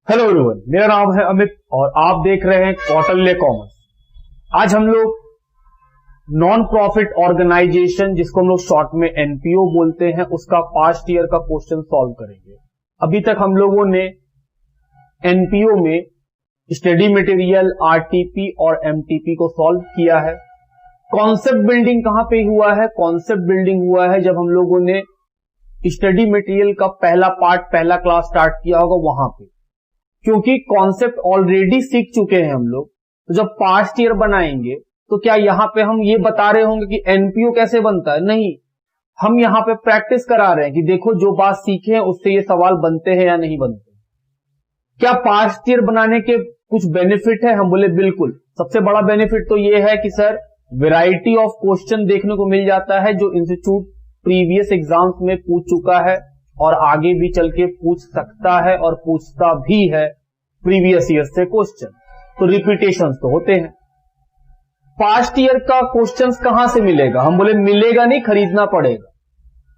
Hello everyone, मेरा नाम है अमित और आप देख रहे हैं कौटिल्य कॉमर्स। आज हम लोग नॉन प्रॉफिट ऑर्गेनाइजेशन, जिसको हम लोग शॉर्ट में एनपीओ बोलते हैं, उसका पास्ट ईयर का क्वेश्चन सॉल्व करेंगे। अभी तक हम लोगों ने एनपीओ में स्टडी मटेरियल, आरटीपी और एमटीपी को सॉल्व किया है। कॉन्सेप्ट बिल्डिंग कहां पे हुआ है? कॉन्सेप्ट बिल्डिंग हुआ है जब हम लोगों ने स्टडी मटेरियल का पहला पार्ट, पहला क्लास स्टार्ट किया होगा वहां पे, क्योंकि कॉन्सेप्ट ऑलरेडी सीख चुके हैं हम लोग। तो जब पास्ट ईयर बनाएंगे तो क्या यहां पे हम ये बता रहे होंगे कि एनपीओ कैसे बनता है? नहीं, हम यहां पे प्रैक्टिस करा रहे हैं कि देखो जो बात सीखे हैं उससे ये सवाल बनते हैं या नहीं बनते। क्या पास्ट ईयर बनाने के कुछ बेनिफिट है? हम बोले बिल्कुल। सबसे बड़ा बेनिफिट तो ये है कि सर वैरायटी ऑफ क्वेश्चन देखने को मिल जाता है जो इंस्टीट्यूट प्रीवियस एग्जाम्स में पूछ चुका है और आगे भी चल के पूछ सकता है और पूछता भी है प्रीवियस ईयर से क्वेश्चन। तो रिपीटेशंस तो होते हैं। पास्ट ईयर का क्वेश्चंस कहां से मिलेगा? हम बोले मिलेगा नहीं, खरीदना पड़ेगा,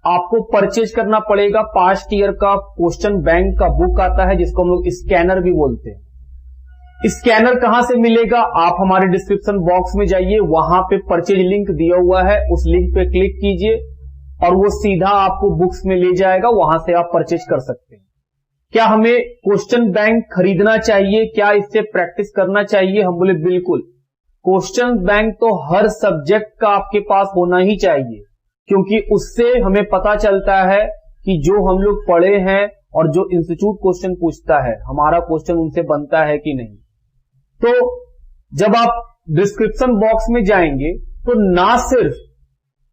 आपको परचेज करना पड़ेगा। पास्ट ईयर का क्वेश्चन बैंक का बुक आता है जिसको हम लोग स्कैनर भी बोलते हैं। स्कैनर कहां से मिलेगा? आप हमारे डिस्क्रिप्शन बॉक्स में जाइए, वहां पे परचेज लिंक दिया हुआ है, उस लिंक पे क्लिक कीजिए और वो सीधा आपको बुक्स में ले जाएगा, वहां से आप परचेज कर सकते हैं। क्या हमें क्वेश्चन बैंक खरीदना चाहिए? क्या इससे प्रैक्टिस करना चाहिए? हम बोले बिल्कुल। क्वेश्चन बैंक तो हर सब्जेक्ट का आपके पास होना ही चाहिए, क्योंकि उससे हमें पता चलता है कि जो हम लोग पढ़े हैं और जो इंस्टीट्यूट क्वेश्चन पूछता है, हमारा क्वेश्चन उनसे बनता है कि नहीं। तो जब आप डिस्क्रिप्शन बॉक्स में जाएंगे तो ना सिर्फ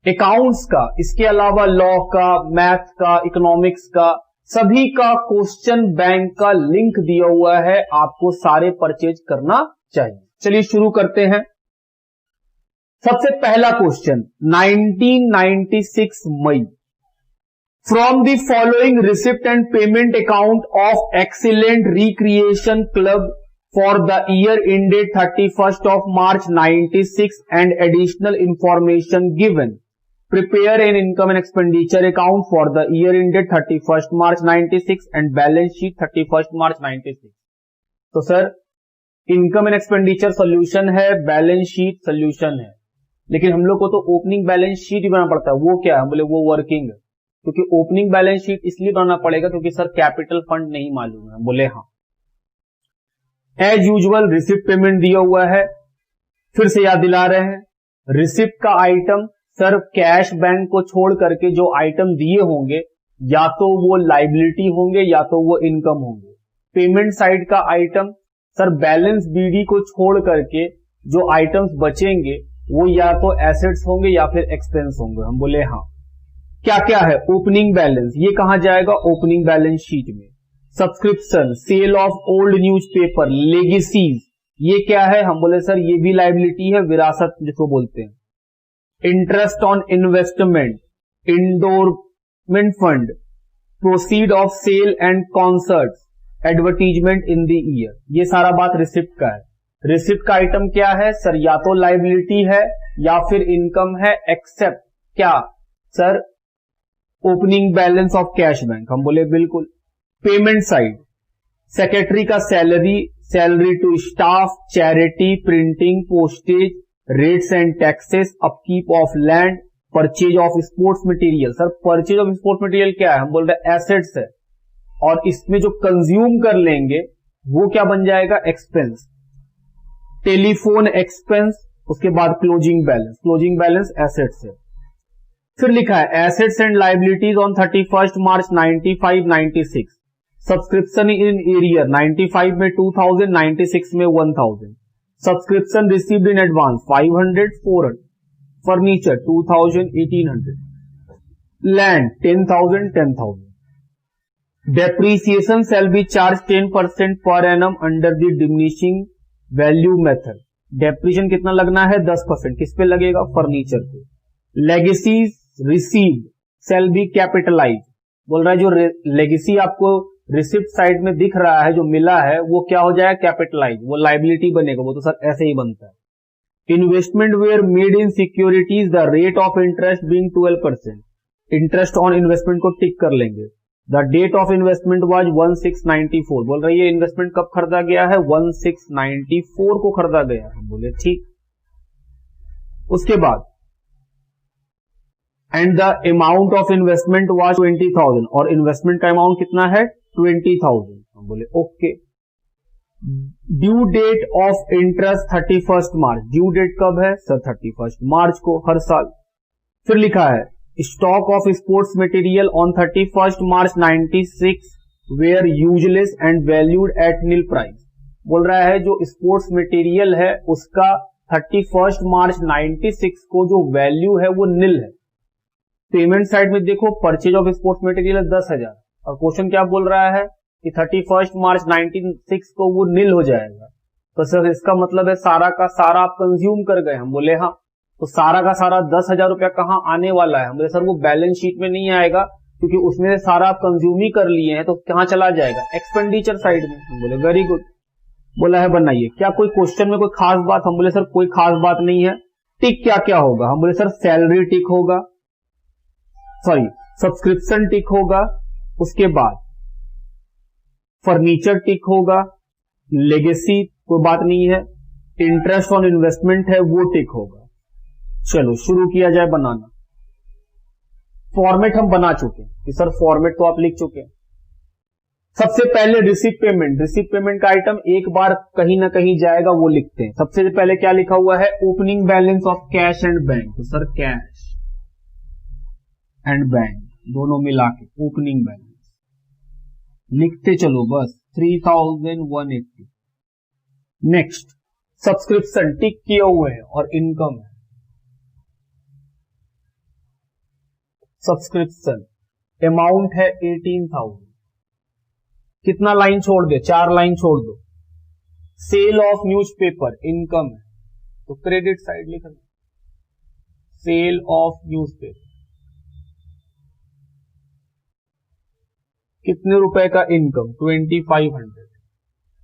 अकाउंट्स का, इसके अलावा लॉ का, मैथ का, इकोनॉमिक्स का, सभी का क्वेश्चन बैंक का लिंक दिया हुआ है, आपको सारे परचेज करना चाहिए। चलिए शुरू करते हैं। सबसे पहला क्वेश्चन 1996 मई। From the following receipt and payment account of excellent recreation club for the year ended 31st of March 96 and additional information given, prepare an income and expenditure account for the year ended 31st March 96 and balance sheet 31st March 96। तो sir income and expenditure solution है, balance sheet solution है, लेकिन हम लोग को तो opening balance sheet ही बनाना पड़ता है। वो क्या है? बोले वो वर्किंग है, क्योंकि ओपनिंग बैलेंस शीट इसलिए बनाना पड़ेगा क्योंकि सर कैपिटल फंड नहीं मालूम है। बोले हाँ। एज यूजुअल रिसिप्ट पेमेंट दिया हुआ है, फिर से याद दिला रहे हैं। रिसिप्ट का आइटम सर कैश बैंक को छोड़ करके जो आइटम दिए होंगे या तो वो लाइबिलिटी होंगे या तो वो इनकम होंगे। पेमेंट साइड का आइटम सर बैलेंस बीडी को छोड़ करके जो आइटम्स बचेंगे वो या तो एसेट्स होंगे या फिर एक्सपेंस होंगे। हम बोले हाँ। क्या क्या है? ओपनिंग बैलेंस, ये कहां जाएगा? ओपनिंग बैलेंस शीट में। Subscription, sale of old newspaper, legacies, ये क्या है? हम बोले सर ये भी लाइबिलिटी है, विरासत जिसको बोलते हैं। Interest on investment, endowment fund, proceed of sale and concerts, advertisement in the year, ये सारा बात रिसिप्ट का है। रिसिप्ट का आइटम क्या है सर? या तो लाइबिलिटी है या फिर इनकम है, एक्सेप्ट क्या sir? Opening balance of cash bank. हम बोले बिल्कुल। पेमेंट साइड, सेक्रेटरी का salary, salary to staff, charity, printing, postage, rates and taxes, upkeep of land, purchase of sports material. Sir purchase of sports material क्या है? हम बोल रहे assets है, और इसमें जो कंज्यूम कर लेंगे वो क्या बन जाएगा? एक्सपेंस। टेलीफोन एक्सपेंस, उसके बाद closing balance. Closing balance assets है। फिर लिखा है assets and liabilities on 31st March 95-96। Subscription in arrear 95 में 2000, 96 में 1000। Subscription received in advance 500, 400। Furniture 2000, 1800। Land 10,000, 10,000। Depreciation shall be charge 10% per annum under the diminishing value method. Depreciation कितना लगना है? 10%। किस पे लगेगा? फर्नीचर पे। Legacies received shall be capitalize. बोल रहा है जो लेगेसी आपको रिसिप्ट साइड में दिख रहा है, जो मिला है, वो क्या हो जाएगा? कैपिटलाइज, वो लाइबिलिटी बनेगा। वो तो सर ऐसे ही बनता है। Investment were made in securities, the rate of interest being 12%। Interest on investment को टिक कर लेंगे। The date of investment was 1694, बोल रही है इन्वेस्टमेंट कब खरीदा गया है, 1694 को खरीदा गया है। बोले ठीक। उसके बाद and the amount of investment was 20,000, और इन्वेस्टमेंट का अमाउंट कितना है 20,000। हम बोले okay. Due date of interest 31 March, due date कब है सर 31 मार्च को हर साल। फिर लिखा है stock of sports material on 31 March 96 were useless and valued at nil price. बोल रहा है जो स्पोर्ट्स मटेरियल है उसका 31 मार्च 96 को जो वैल्यू है वो नील है। पेमेंट साइड में देखो परचेज ऑफ स्पोर्ट्स मटेरियल 10,000, और क्वेश्चन क्या बोल रहा है कि 31 मार्च 96 को वो नील हो जाएगा। तो सर इसका मतलब है सारा का सारा आप कंज्यूम कर गए। हम बोले हाँ। तो सारा का सारा 10,000 रुपया कहाँ आने वाला है, हम बोले सर वो बैलेंस शीट में नहीं आएगा क्योंकि उसमें से सारा आप कंज्यूम ही कर लिए हैं, तो कहाँ चला जाएगा एक्सपेंडिचर साइड में। हम बोले वेरी गुड। बोला है बनाइए। क्या कोई क्वेश्चन में कोई खास बात, हम बोले सर कोई खास बात नहीं है। टिक क्या क्या होगा, हम बोले सर सैलरी टिक होगा, सॉरी सब्सक्रिप्शन टिक होगा, उसके बाद फर्नीचर टिक होगा, लेगेसी कोई बात नहीं है, इंटरेस्ट ऑन इन्वेस्टमेंट है वो टिक होगा। चलो शुरू किया जाए बनाना। फॉर्मेट हम बना चुके हैं कि सर फॉर्मेट तो आप लिख चुके हैं। सबसे पहले रिसीट पेमेंट, रिसीट पेमेंट का आइटम एक बार कहीं ना कहीं जाएगा वो लिखते हैं। सबसे पहले क्या लिखा हुआ है opening balance of cash and bank, तो सर कैश एंड बैंक दोनों मिला के ओपनिंग बैलेंस लिखते चलो बस 3,180। नेक्स्ट सब्सक्रिप्शन टिक किए हुए हैं और इनकम है। सब्सक्रिप्शन अमाउंट है 18,000, कितना लाइन छोड़ दे 4 लाइन छोड़ दो। सेल ऑफ न्यूज़पेपर इनकम है तो क्रेडिट साइड लिख दो सेल ऑफ न्यूज़पेपर। कितने रुपए का इनकम 2,500।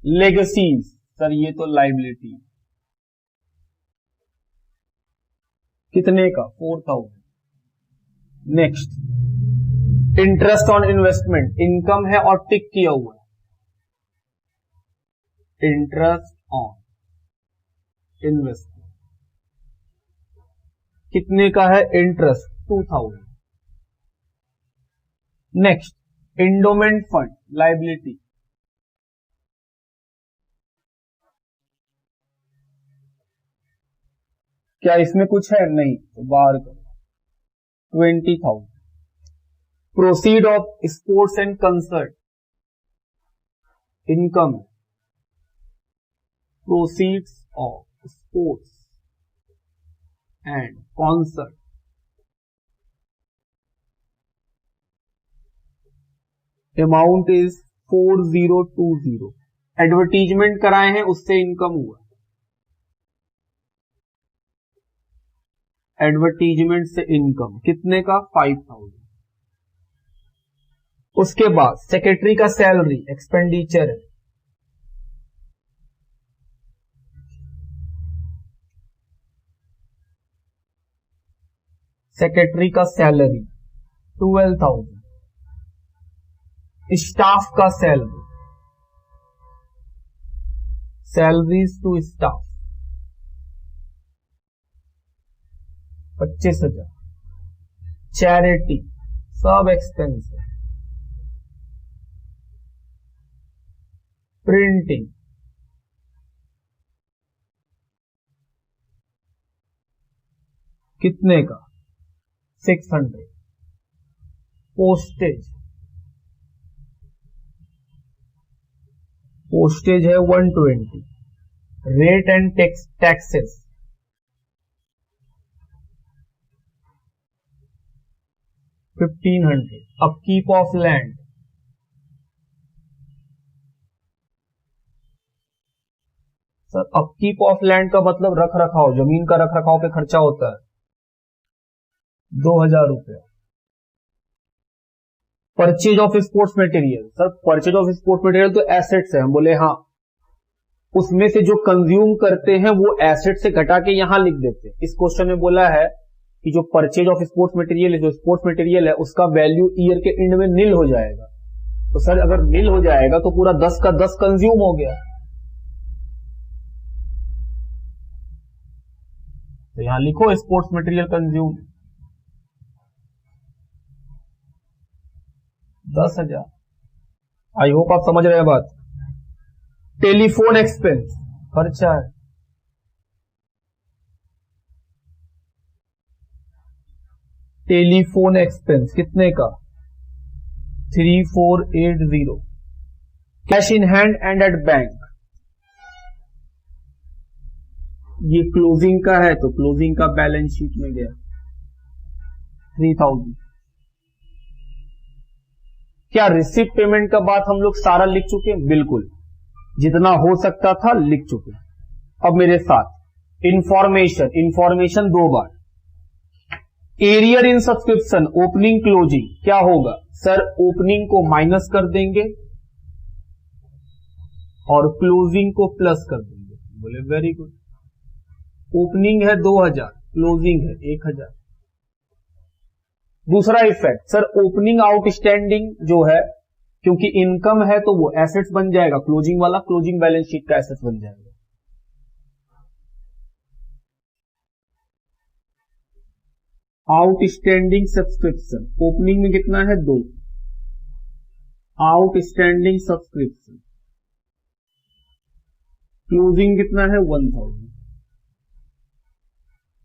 लेगेसीज सर ये तो लाइबिलिटी कितने का 4,000। Next interest on investment income है और टिक किया हुआ है इंटरेस्ट ऑन इन्वेस्टमेंट कितने का है interest 2,000। Next endowment fund liability क्या इसमें कुछ है नहीं तो बाहर करो 20,000। Proceed of sports and concert income proceeds of sports and concert amount is 4,020। Advertisement कराए हैं उससे इनकम हुआ, एडवर्टीजमेंट से इनकम कितने का 5,000। उसके बाद सेक्रेटरी का सैलरी एक्सपेंडिचर है, सेक्रेटरी का सैलरी 12,000। स्टाफ का salary salaries to staff 25,000। Charity सब एक्सपेंस है। प्रिंटिंग कितने का 600। पोस्टेज पोस्टेज है 120। Rate and taxes 1,500। Upkeep of land sir upkeep of land का मतलब रख रखाव, जमीन का रख रखाव पे खर्चा होता है 2,000 रुपया। Purchase of sports material sir purchase of sports material तो एसेट्स है। हम बोले हाँ उसमें से जो कंज्यूम करते हैं वो एसेट से घटा के यहां लिख देते हैं। इस क्वेश्चन में बोला है कि जो परचेज ऑफ स्पोर्ट्स मटेरियल है, जो स्पोर्ट्स मटेरियल है उसका वैल्यू ईयर के एंड में नील हो जाएगा। तो सर अगर नील हो जाएगा तो पूरा 10 का 10 कंज्यूम हो गया। तो यहां लिखो sports material consume 10,000। I hope आप समझ रहे हैं बात। टेलीफोन एक्सपेंस खर्चा है, टेलीफोन एक्सपेंस कितने का 3480। Cash in hand and at bank, ये क्लोजिंग का है तो क्लोजिंग का बैलेंस शीट में गया 3000। क्या रिसिप्ट पेमेंट का बात हम लोग सारा लिख चुके हैं? बिल्कुल, जितना हो सकता था लिख चुके। अब मेरे साथ इंफॉर्मेशन 2 बार। एरियर इन सब्सक्रिप्शन ओपनिंग क्लोजिंग क्या होगा सर? ओपनिंग को माइनस कर देंगे और क्लोजिंग को प्लस कर देंगे। बोले वेरी गुड। ओपनिंग है 2000, क्लोजिंग है 1000। दूसरा इफेक्ट सर, ओपनिंग आउटस्टैंडिंग जो है, क्योंकि इनकम है तो वो एसेट्स बन जाएगा, क्लोजिंग वाला क्लोजिंग बैलेंस शीट का एसेट्स बन जाएगा। आउटस्टैंडिंग सब्सक्रिप्शन ओपनिंग में कितना है 2, आउटस्टैंडिंग सब्सक्रिप्शन क्लोजिंग कितना है 1000।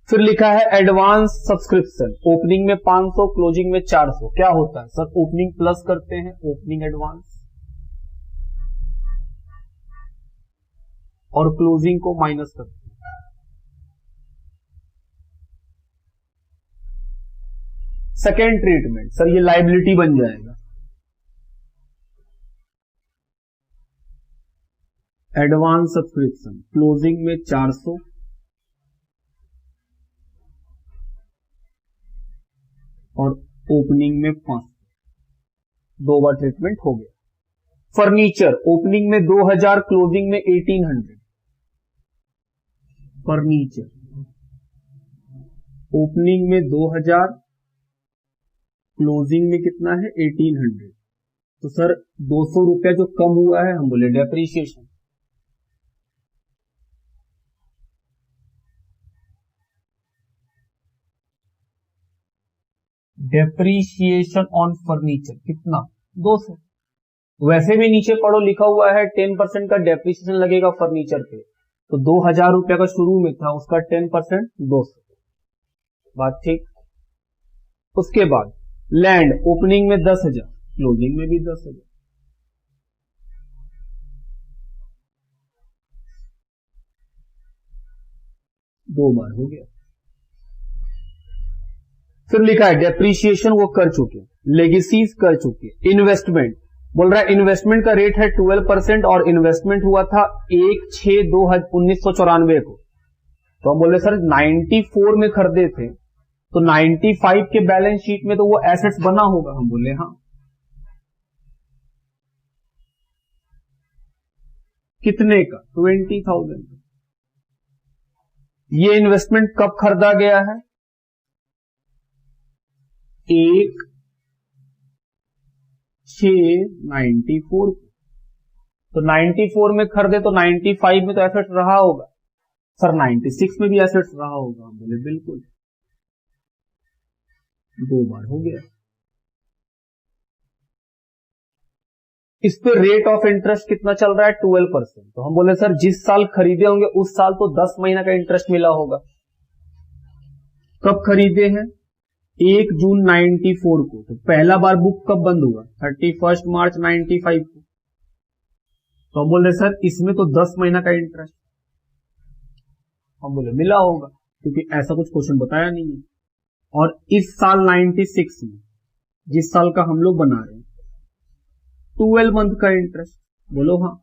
फिर लिखा है एडवांस सब्सक्रिप्शन ओपनिंग में 500, क्लोजिंग में 400। क्या होता है सर? ओपनिंग प्लस करते हैं, ओपनिंग एडवांस, और क्लोजिंग को माइनस करते हैं। सेकेंड ट्रीटमेंट सर, ये लायबिलिटी बन जाएगा। एडवांस सब्सक्रिप्शन क्लोजिंग में 400 और ओपनिंग में 500। 2 बार ट्रीटमेंट हो गया। फर्नीचर ओपनिंग में 2000, क्लोजिंग में 1800। फर्नीचर ओपनिंग में 2000, क्लोजिंग में कितना है 1800। तो सर 200 रुपया जो कम हुआ है, हम बोले डेप्रीशिएशन। डेप्रीशिएशन ऑन फर्नीचर कितना 200। वैसे भी नीचे पढ़ो लिखा हुआ है 10% का डेप्रीशिएशन लगेगा फर्नीचर पे, तो 2000 रुपया का शुरू में था, उसका 10% 200। बात ठीक। उसके बाद लैंड ओपनिंग में 10,000, क्लोजिंग में भी 10,000। दो बार हो गया। फिर लिखा है डेप्रीशिएशन वो कर चुके, लेगेसीज कर चुके। इन्वेस्टमेंट बोल रहा है इन्वेस्टमेंट का रेट है 12% और इन्वेस्टमेंट हुआ था 1/6/1994 को। तो हम बोले सर 94 में खरीदे थे तो 95 के बैलेंस शीट में तो वो एसेट्स बना होगा। हम बोले हाँ। कितने का 20,000। ये इन्वेस्टमेंट कब खरीदा गया है? 1/6/94। तो 94 में खरीदे तो 95 में तो एसेट्स रहा होगा। सर 96 में भी एसेट्स रहा होगा। हम बोले बिल्कुल। 2 बार हो गया। इस पे रेट ऑफ इंटरेस्ट कितना चल रहा है 12%। तो हम बोले सर जिस साल खरीदे होंगे उस साल तो 10 महीना का इंटरेस्ट मिला होगा। कब खरीदे हैं? 1 जून 94 को। तो पहला बार बुक कब बंद हुआ? 31 मार्च 95 को। तो हम बोले सर इसमें तो 10 महीना का इंटरेस्ट। हम बोले मिला होगा क्योंकि ऐसा कुछ क्वेश्चन बताया नहीं है। और इस साल 96 में जिस साल का हम लोग बना रहे हैं 12 मंथ का इंटरेस्ट। बोलो हाँ।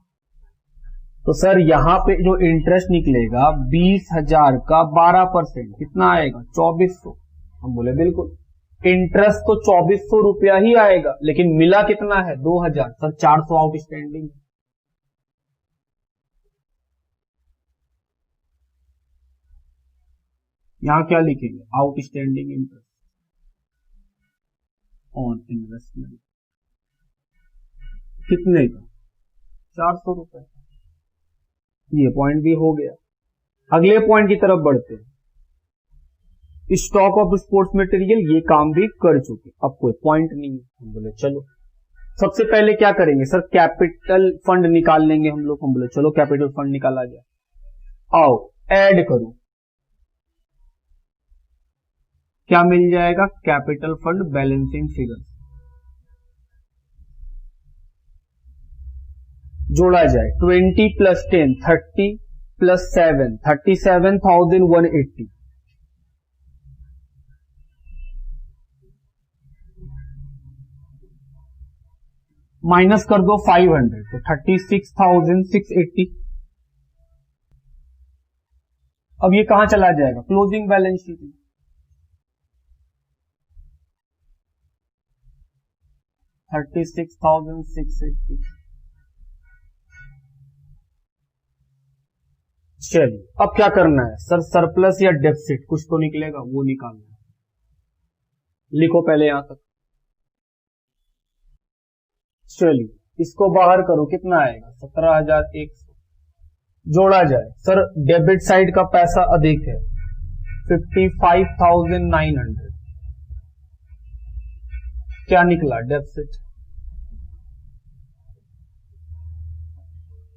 तो सर यहां पे जो इंटरेस्ट निकलेगा 20,000 का 12% कितना आएगा 2400। हम बोले बिल्कुल। इंटरेस्ट तो 2400 रुपया ही आएगा लेकिन मिला कितना है 2000। Sir 400 outstanding. यहां क्या लिखेंगे? Outstanding interest on investment. कितने का? 400 रुपए। ये पॉइंट भी हो गया। अगले पॉइंट की तरफ बढ़ते हैं। स्टॉक ऑफ स्पोर्ट्स मटेरियल, ये काम भी कर चुके, अब कोई पॉइंट नहीं है। हम बोले चलो सबसे पहले क्या करेंगे सर, कैपिटल फंड निकाल लेंगे हम लोग। हम बोले चलो कैपिटल फंड निकाला जाए। आओ ऐड करो, क्या मिल जाएगा? कैपिटल फंड बैलेंसिंग फिगर जोड़ा जाए। 20 + 10 30 + 7 37,180 माइनस कर दो 500 तो 36,680। अब ये कहां चला जाएगा? क्लोजिंग बैलेंस शीट में। $36,680। चलिए अब क्या करना है सर, सरप्लस या डेफिसिट कुछ तो निकलेगा, वो निकालना है। लिखो पहले यहां तक। चलिए इसको बाहर करो, कितना आएगा? 17,100। जोड़ा जाए सर, डेबिट साइड का पैसा अधिक है 55,900। क्या निकला? डेफिसिट।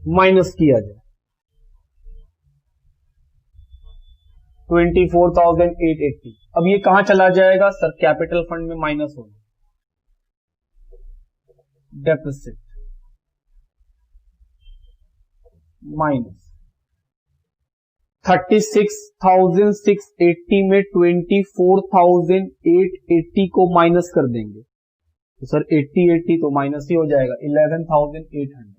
माइनस किया जाए 24,880। अब ये कहां चला जाएगा सर? कैपिटल फंड में माइनस होगा, डेफिसिट माइनस 36,680 में 24,880 को माइनस कर देंगे तो सर 80 तो माइनस ही हो जाएगा, 11,800।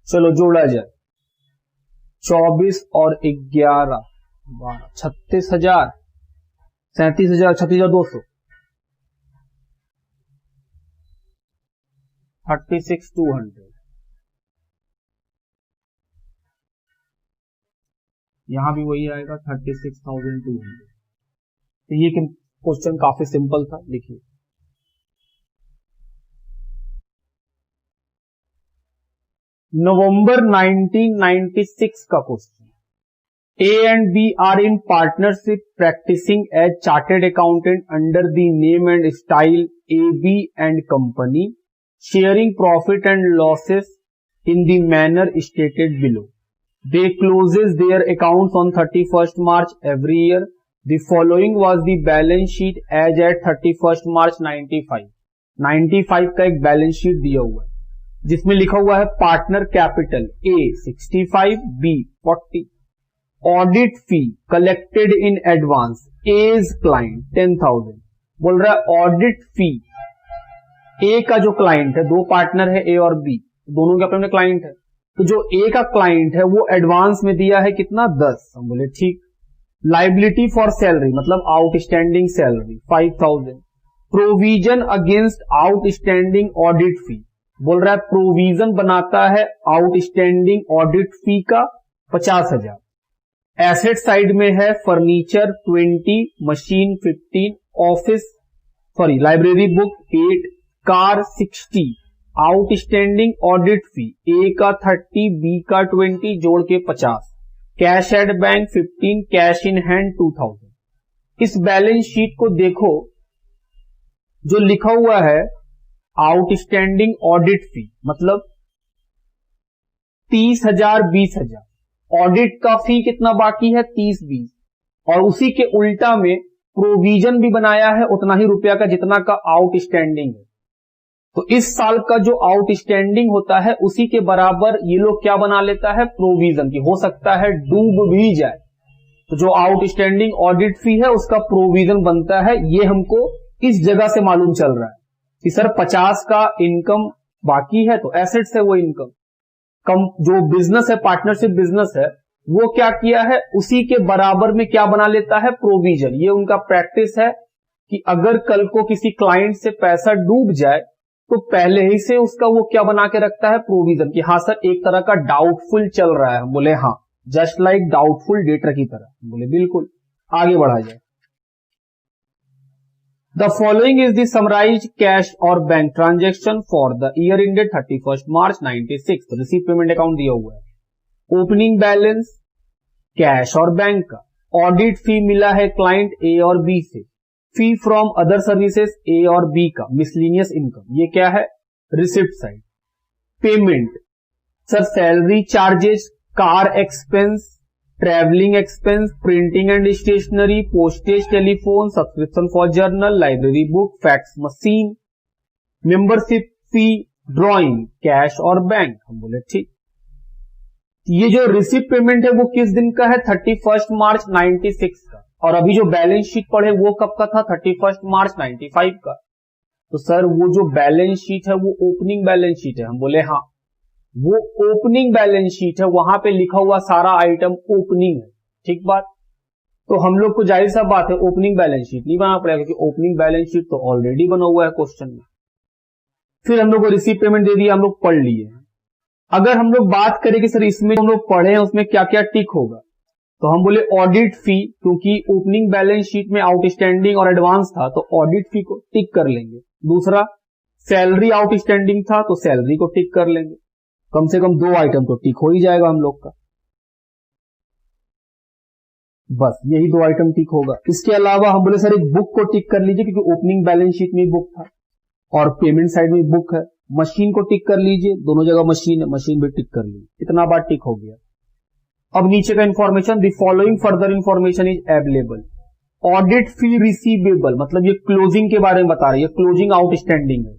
चलो जोड़ा जाए 24 और 11 12 36,000 37,000 36,200 36,200। यहां भी वही आएगा 36,200। तो ये क्वेश्चन काफी सिंपल था, लिखिए। नवंबर 1996 का question. A and B are in partnership practicing as chartered accountant under the name and style AB and Company, sharing profit and losses in the manner stated below. They closes their accounts on 31st March every year. The following was the balance sheet as at 31st March 95. 95 का एक balance sheet दिया हुआ है जिसमें लिखा हुआ है partner capital A 65, B 40, audit fee collected in advance as client 10,000। बोल रहा है ऑडिट फी, ए का जो क्लाइंट है, दो पार्टनर है ए और बी, दोनों के अपने क्लाइंट है, तो जो ए का क्लाइंट है वो एडवांस में दिया है कितना? 10। हम बोले ठीक। लाइबिलिटी फॉर सैलरी मतलब outstanding salary 5,000। Provision against outstanding audit fee, बोल रहा है प्रोविजन बनाता है आउटस्टैंडिंग ऑडिट फी का 50,000। एसेट साइड में है furniture 20, machine 15, office library book 8, car 60। Outstanding audit fee A का 30, बी का 20, जोड़ के 50। Cash at bank 15, cash in hand 2,000। इस बैलेंस शीट को देखो, जो लिखा हुआ है आउटस्टैंडिंग ऑडिट फी मतलब 30,000 20,000, ऑडिट का फी कितना बाकी है? 30-20, और उसी के उल्टा में प्रोविजन भी बनाया है उतना ही रुपया का जितना का आउटस्टैंडिंग है। तो इस साल का जो आउटस्टैंडिंग होता है उसी के बराबर ये लोग क्या बना लेता है? प्रोविजन की। हो सकता है डूब भी जाए तो जो आउटस्टैंडिंग ऑडिट फी है उसका प्रोविजन बनता है। ये हमको इस जगह से मालूम चल रहा है कि सर 50 का इनकम बाकी है तो एसेट्स है वो इनकम। कम जो बिजनेस है, पार्टनरशिप बिजनेस है, वो क्या किया है? उसी के बराबर में क्या बना लेता है? प्रोविजन। ये उनका प्रैक्टिस है कि अगर कल को किसी क्लाइंट से पैसा डूब जाए तो पहले ही से उसका वो क्या बना के रखता है? प्रोविजन। कि हाँ सर एक तरह का डाउटफुल चल रहा है। हम बोले हाँ, जस्ट लाइक डाउटफुल डेटर की तरह। बोले बिल्कुल। आगे बढ़ा जाए। The following is the summarised cash और bank transaction for the year ended 31 March 96। तो रिसीव पेमेंट अकाउंट दिया हुआ है, ओपनिंग बैलेंस कैश और बैंक का, ऑडिट फी मिला है क्लाइंट ए और बी से, fee from other services A और बी का, मिसलिनियस इनकम, ये क्या है receipt side. Payment sir salary charges, car expense, travelling expense, printing and stationery, postage, telephone, subscription for journal, library book, fax machine, membership fee, drawing, cash और bank. हम बोले ठीक। ये जो रिसिप्ट पेमेंट है वो किस दिन का है 31 मार्च 96 का, और अभी जो बैलेंस शीट पढ़े वो कब का था 31 मार्च 95 का। तो सर वो जो बैलेंस शीट है वो ओपनिंग बैलेंस शीट है। हम बोले हाँ वो ओपनिंग बैलेंस शीट है, वहां पे लिखा हुआ सारा आइटम ओपनिंग है, ठीक बात। तो हम लोग को जाहिर सा बात है ओपनिंग बैलेंस शीट नहीं बनाना पड़ेगा, क्योंकि ओपनिंग बैलेंस शीट तो ऑलरेडी बना हुआ है क्वेश्चन में। फिर हम लोग को रिसीव पेमेंट दे दिया, हम लोग पढ़ लिए। अगर हम लोग बात करें कि सर इसमें हम लोग पढ़े हैं उसमें क्या क्या टिक होगा, तो हम बोले ऑडिट फी, क्योंकि ओपनिंग बैलेंस शीट में आउटस्टैंडिंग और एडवांस था तो ऑडिट फी को टिक कर लेंगे। दूसरा सैलरी आउटस्टैंडिंग था तो सैलरी को टिक कर लेंगे। कम से कम 2 आइटम तो टिक हो ही जाएगा हम लोग का, बस यही 2 आइटम टिक होगा। इसके अलावा हम बोले सर एक बुक को टिक कर लीजिए, क्योंकि ओपनिंग बैलेंस शीट में बुक था और पेमेंट साइड में बुक है। मशीन को टिक कर लीजिए, दोनों जगह मशीन है, मशीन भी टिक कर लीजिए। इतना बार टिक हो गया। अब नीचे का information, the following further information is available. Audit fee receivable, मतलब ये क्लोजिंग के बारे में बता रही है, क्लोजिंग आउटस्टैंडिंग है,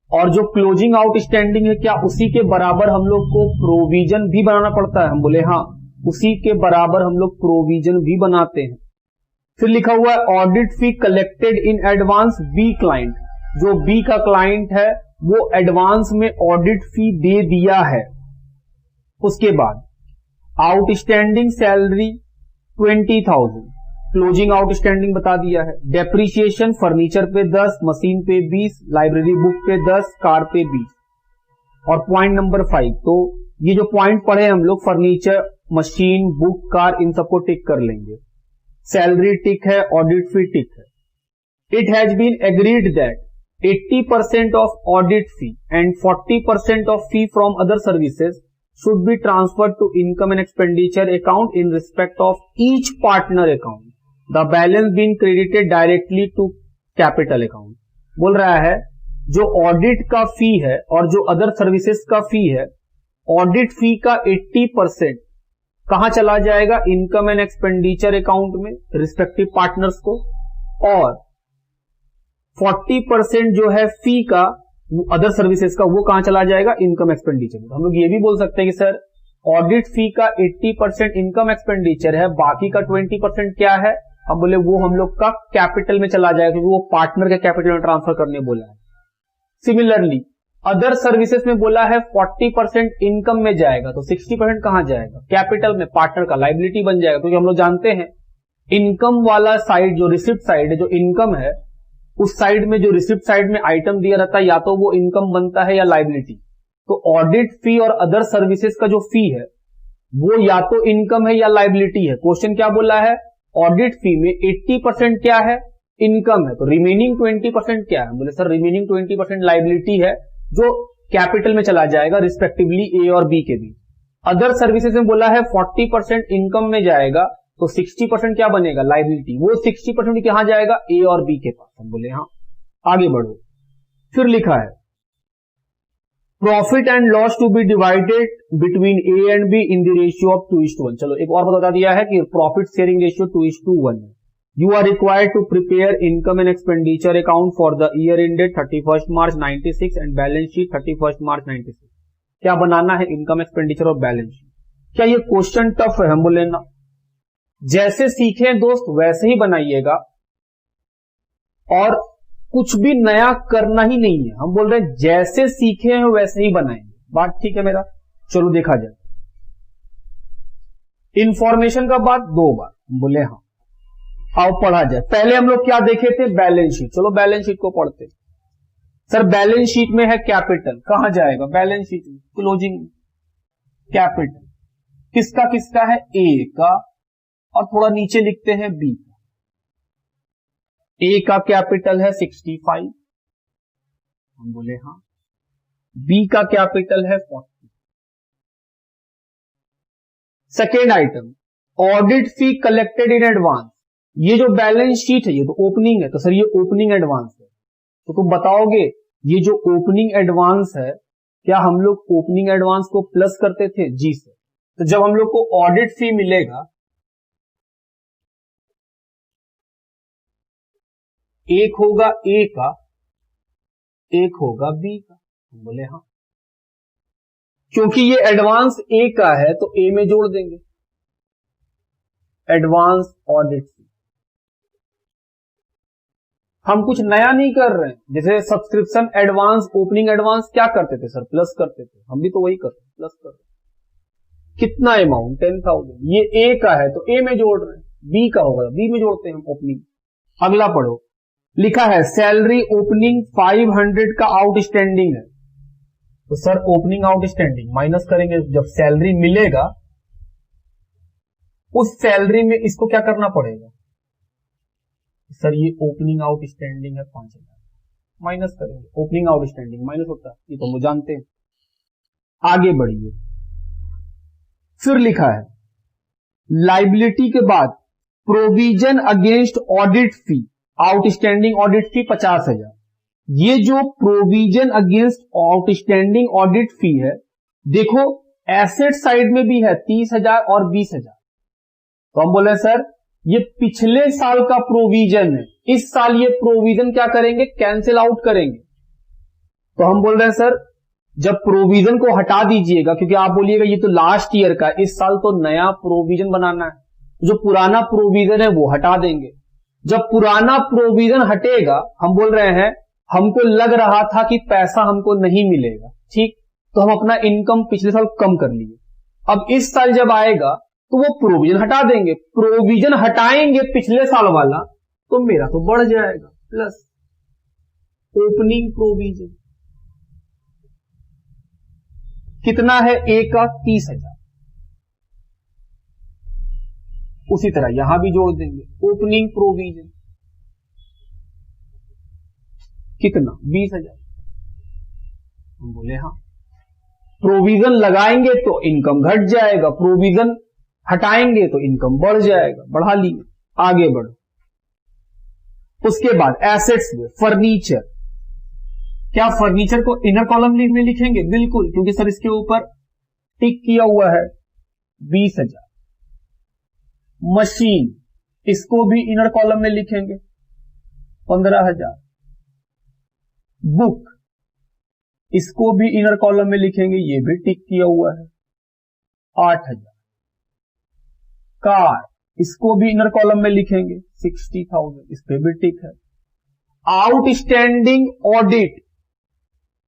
और जो क्लोजिंग आउटस्टैंडिंग है क्या उसी के बराबर हम लोग को प्रोविजन भी बनाना पड़ता है। हम बोले हाँ उसी के बराबर हम लोग प्रोविजन भी बनाते हैं। फिर लिखा हुआ है audit fee collected in advance B client, जो बी का क्लाइंट है वो एडवांस में ऑडिट फी दे दिया है। उसके बाद आउटस्टैंडिंग सैलरी 20,000, क्लोजिंग आउटस्टैंडिंग बता दिया है। डेप्रिसिएशन फर्नीचर पे 10, मशीन पे 20, लाइब्रेरी बुक पे 10, कार पे 20। और पॉइंट नंबर 5, तो ये जो पॉइंट पढ़े हम लोग फर्नीचर, मशीन, बुक, कार, इन सबको टिक कर लेंगे। सैलरी टिक है, ऑडिट फी टिक है। It has been agreed that 80% of audit fee and 40% of fee from other services should be transferred to income and expenditure account in respect of each partner account, the balance being credited directly to capital account। बोल रहा है जो audit का फी है और जो other services का फी है, ऑडिट फी का 80% कहां चला जाएगा इनकम एंड एक्सपेंडिचर अकाउंट में रिस्पेक्टिव पार्टनर्स को, और 40% जो है फी का अदर सर्विसेज का वो कहां चला जाएगा इनकम एक्सपेंडिचर में। हम लोग ये भी बोल सकते हैं कि सर ऑडिट फी का 80% इनकम एक्सपेंडिचर है, बाकी का 20% क्या है, हम बोले वो हम लोग का कैपिटल में चला जाएगा, क्योंकि वो पार्टनर के कैपिटल में ट्रांसफर करने बोला है। सिमिलरली अदर सर्विसेज में बोला है 40% इनकम में जाएगा, तो 60% कहां जाएगा कैपिटल में, पार्टनर का लाइबिलिटी बन जाएगा। क्योंकि हम लोग जानते हैं इनकम वाला साइड जो रिसिप्ट साइड है, जो इनकम है उस साइड में जो रिसिप्ट साइड में आइटम दिया रहता है या तो वो इनकम बनता है या लाइबिलिटी। तो ऑडिट फी और अदर सर्विसेज का जो फी है वो या तो इनकम है या लाइबिलिटी है। क्वेश्चन क्या बोला है, ऑडिट फी में 80% क्या है इनकम है, तो रिमेनिंग 20% क्या है, बोले सर रिमेनिंग 20% लाइबिलिटी है जो कैपिटल में चला जाएगा रिस्पेक्टिवली ए और बी के बीच। अदर सर्विसेज में बोला है 40% इनकम में जाएगा, तो 60% क्या बनेगा लाइबिलिटी, वो 60% कहां जाएगा ए और बी के पास। हम बोले हाँ आगे बढ़ो। फिर लिखा है profit and loss to be divided between A and B in the ratio of 2:1। चलो एक और बता दिया है कि प्रॉफिट शेयरिंग रेशियो 2:1 है। You are required to prepare income and expenditure account for the year ended 31 March 96 and balance sheet 31 March 96। क्या बनाना है इनकम एक्सपेंडिचर और बैलेंस शीट। क्या ये क्वेश्चन टफ है, हम बोले ना, जैसे सीखे दोस्त वैसे ही बनाइएगा और कुछ भी नया करना ही नहीं है। हम बोल रहे हैं जैसे सीखे हैं वैसे ही बनाएंगे, बात ठीक है मेरा। चलो देखा जाए इंफॉर्मेशन का बात 2 बार, हम बोले हाँ आओ पढ़ा जाए। पहले हम लोग क्या देखे थे बैलेंस शीट, चलो बैलेंस शीट को पढ़ते। सर बैलेंस शीट में है कैपिटल, कहां जाएगा बैलेंस शीट में क्लोजिंग कैपिटल, किसका किसका है ए का, और थोड़ा नीचे लिखते हैं बी का। ए का कैपिटल है 65, हम बोले हाँ। बी का कैपिटल है 40। Second item, audit fee collected in advance. ये जो बैलेंस शीट है ये तो ओपनिंग है, तो सर ये ओपनिंग एडवांस है, तो तुम बताओगे ये जो ओपनिंग एडवांस है, क्या हम लोग ओपनिंग एडवांस को प्लस करते थे? जी सर। तो जब हम लोग को ऑडिट फी मिलेगा, एक होगा ए का, एक होगा बी का, हम बोले हाँ। क्योंकि ये एडवांस ए का है तो ए में जोड़ देंगे, एडवांस ऑडिट फी। हम कुछ नया नहीं कर रहे हैं, जैसे सब्सक्रिप्शन एडवांस, ओपनिंग एडवांस क्या करते थे सर? प्लस करते थे, हम भी तो वही करते हैं, प्लस करते हैं। कितना अमाउंट? 10,000। ये ए का है तो ए में जोड़ रहे हैं, बी का होगा बी में जोड़ते हैं हम ओपनिंग। अगला पढ़ो, लिखा है सैलरी ओपनिंग 500 का आउटस्टैंडिंग है, तो सर ओपनिंग आउटस्टैंडिंग माइनस करेंगे, जब सैलरी मिलेगा उस सैलरी में इसको क्या करना पड़ेगा? सर ये ओपनिंग आउटस्टैंडिंग है 5,000, माइनस करेंगे, ओपनिंग आउटस्टैंडिंग माइनस होता है, ये तो हम जानते हैं। आगे बढ़िए, फिर लिखा है लाइबिलिटी के बाद प्रोविजन अगेंस्ट ऑडिट फी, आउटस्टैंडिंग ऑडिट फी 50,000। ये जो प्रोविजन अगेंस्ट आउटस्टैंडिंग ऑडिट फी है, देखो एसेट साइड में भी है 30,000 और 20,000, तो हम बोले सर ये पिछले साल का प्रोविजन है, इस साल ये प्रोविजन क्या करेंगे? कैंसिल आउट करेंगे। तो हम बोल रहे हैं सर जब प्रोविजन को हटा दीजिएगा, क्योंकि आप बोलिएगा ये तो लास्ट ईयर का, इस साल तो नया प्रोविजन बनाना है, जो पुराना प्रोविजन है वो हटा देंगे। जब पुराना प्रोविजन हटेगा, हम बोल रहे हैं हमको लग रहा था कि पैसा हमको नहीं मिलेगा, ठीक, तो हम अपना इनकम पिछले साल कम कर लिए, अब इस साल जब आएगा तो वो प्रोविजन हटा देंगे, प्रोविजन हटाएंगे पिछले साल वाला, तो मेरा तो बढ़ जाएगा प्लस ओपनिंग प्रोविजन। कितना है? ए का 30,000, उसी तरह यहां भी जोड़ देंगे ओपनिंग प्रोविजन, कितना? 20,000, हम बोले हाँ। प्रोविजन लगाएंगे तो इनकम घट जाएगा, प्रोविजन हटाएंगे तो इनकम बढ़ जाएगा, बढ़ा लिए। आगे बढ़ो, उसके बाद एसेट्स में फर्नीचर, क्या फर्नीचर को इनर कॉलम में लिखेंगे? बिल्कुल, क्योंकि सर इसके ऊपर टिक किया हुआ है 20,000। मशीन, इसको भी इनर कॉलम में लिखेंगे 15,000। बुक, इसको भी इनर कॉलम में लिखेंगे, ये भी टिक किया हुआ है 8,000। कार, इसको भी इनर कॉलम में लिखेंगे 60,000, इस पे भी टिक है। आउटस्टैंडिंग ऑडिट,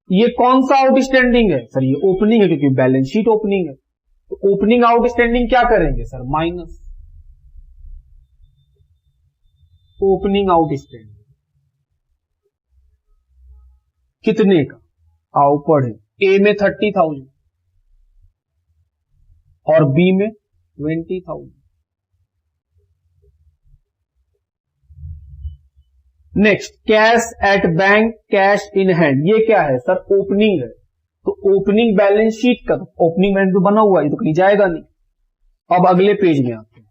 ये कौन सा आउटस्टैंडिंग है सर? ये ओपनिंग है, क्योंकि बैलेंस शीट ओपनिंग है, तो ओपनिंग आउटस्टैंडिंग क्या करेंगे सर? Minus opening outstanding. कितने का? आओ पढ़े, ए में 30,000 और बी में 20,000। Next, cash at bank, cash in hand, ये क्या है सर? ओपनिंग है, तो ओपनिंग बैलेंस शीट का, तो ओपनिंग बैलेंस तो बना हुआ है, ये तो कहीं जाएगा नहीं। अब अगले पेज में आते हैं,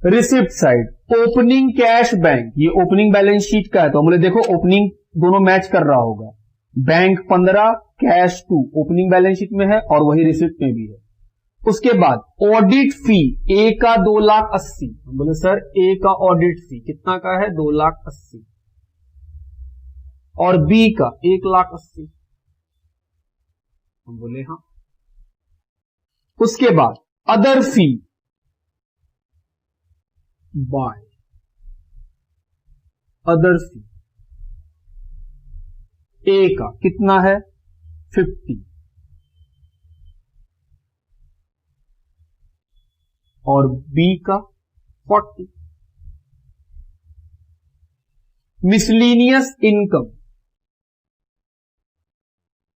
receipt side, opening cash bank, ये ओपनिंग बैलेंस शीट का है, तो हम बोले देखो ओपनिंग दोनों मैच कर रहा होगा, bank 15, cash 2, opening balance sheet में है और वही रिसिप्ट में भी है। उसके बाद ऑडिट फी, ए का 2,80,000, हम बोले सर ए का ऑडिट फी कितना का है? 2,80,000, और बी का 1,80,000, हम बोले हाँ। उसके बाद other fee bye, other fee A का कितना है? 50, और बी का 40। Miscellaneous income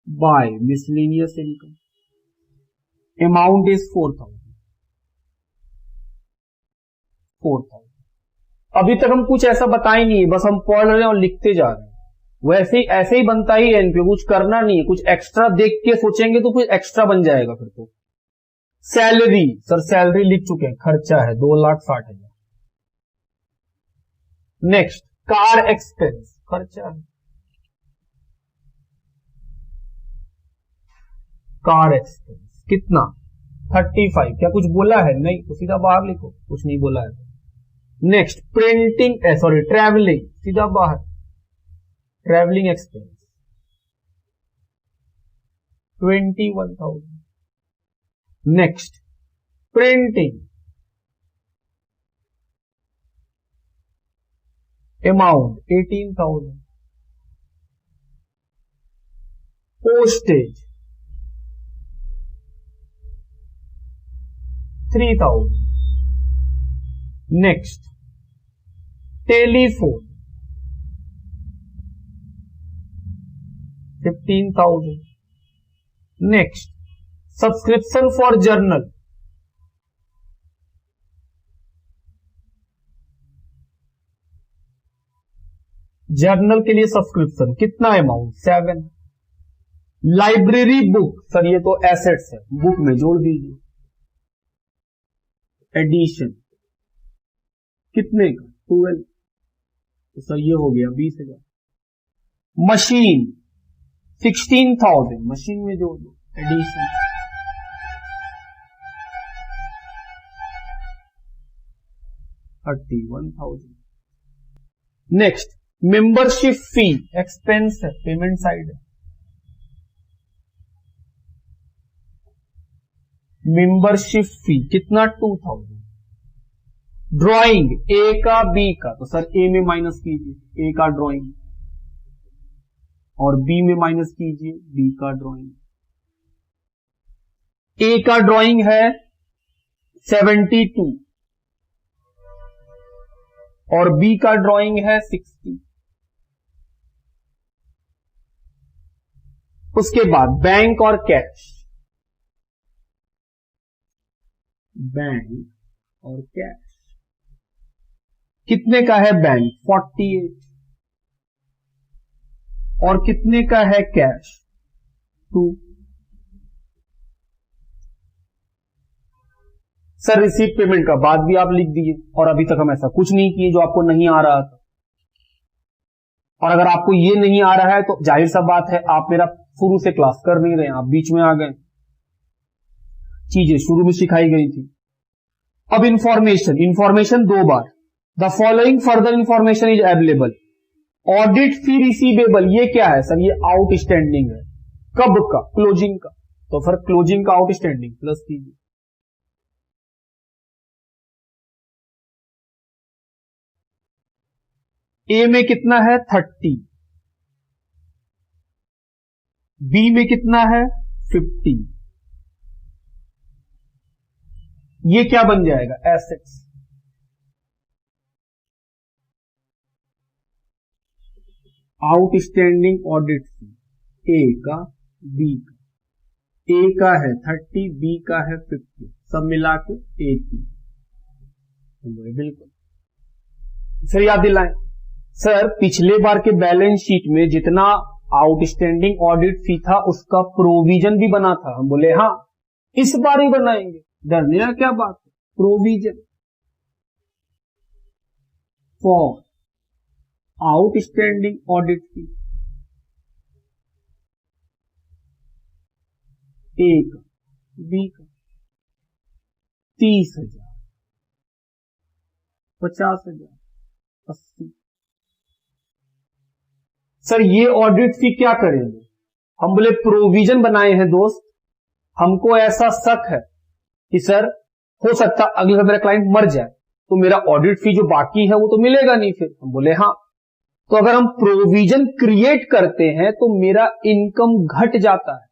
by miscellaneous income, amount is 4,000। अभी तक हम कुछ ऐसा बताए नहीं है, बस हम पढ़ रहे हैं और लिखते जा रहे हैं। वैसे ही ऐसे ही बनता ही एनपीओ, कुछ करना नहीं है, कुछ एक्स्ट्रा देख के सोचेंगे तो कुछ एक्स्ट्रा बन जाएगा फिर तो। सैलरी, सर सैलरी लिख चुके हैं, खर्चा है 2,60,000। नेक्स्ट, कार एक्सपेंस, खर्चा है, कार एक्सपेंस कितना 35। क्या कुछ बोला है? नहीं, तो सीधा बाहर लिखो, कुछ नहीं बोला है। नेक्स्ट, प्रिंटिंग ट्रैवलिंग, सीधा बाहर, travelling expense 21,000। Next, printing amount 18,000। Postage 3,000। Next, telephone 15,000। Next, subscription for journal, journal के लिए सब्सक्रिप्शन कितना अमाउंट 7। लाइब्रेरी बुक, सर ये तो एसेट्स है, बुक में जोड़ दीजिए। एडिशन कितने का 12, तो सर ये हो गया 20,000। मशीन 16,000, मशीन में जोड़ दो, addition 31,000। Next, membership fee expense है, पेमेंट साइड है। मेंबरशिप फी कितना 2,000। ड्राइंग ए का बी का, तो सर ए में माइनस कीजिए ए का ड्राइंग, और बी में माइनस कीजिए बी का ड्राइंग। ए का ड्राइंग है 72 और बी का ड्राइंग है 60। उसके बाद बैंक और कैश, बैंक और कैश कितने का है? बैंक 48 और कितने का है कैश 2। सर रिसीव पेमेंट का बाद भी आप लिख दिए, और अभी तक हम ऐसा कुछ नहीं किए जो आपको नहीं आ रहा था। और अगर आपको ये नहीं आ रहा है तो जाहिर सा बात है आप मेरा शुरू से क्लास कर नहीं रहे हैं, आप बीच में आ गए, चीजें शुरू में सिखाई गई थी। अब information 2 bar, the following further information is available. Audit fee receivable, ये क्या है सर? ये आउटस्टैंडिंग है, कब का? क्लोजिंग का, तो फिर क्लोजिंग का आउटस्टैंडिंग प्लस कीजिए। ए में कितना है 30, बी में कितना है 50, ये क्या बन जाएगा? Assets. Outstanding audit fee A का बी का, ए का है 30, बी का है 50, सब मिला के 80। बिल्कुल सर, याद दिलाएं सर, पिछले बार के बैलेंस शीट में जितना आउटस्टैंडिंग ऑडिट फी था उसका प्रोविजन भी बना था। हम बोले हाँ इस बार ही बनाएंगे, डरने का क्या बात है। Provision for outstanding audit fee A का बी का 30,000, 50,000, 80। सर ये ऑडिट फी क्या करेंगे? हम बोले प्रोविजन बनाए हैं दोस्त, हमको ऐसा शक है कि सर हो सकता अगले बार मेरा क्लाइंट मर जाए तो मेरा ऑडिट फी जो बाकी है वो तो मिलेगा नहीं। फिर हम बोले हाँ, तो अगर हम प्रोविजन क्रिएट करते हैं तो मेरा इनकम घट जाता है।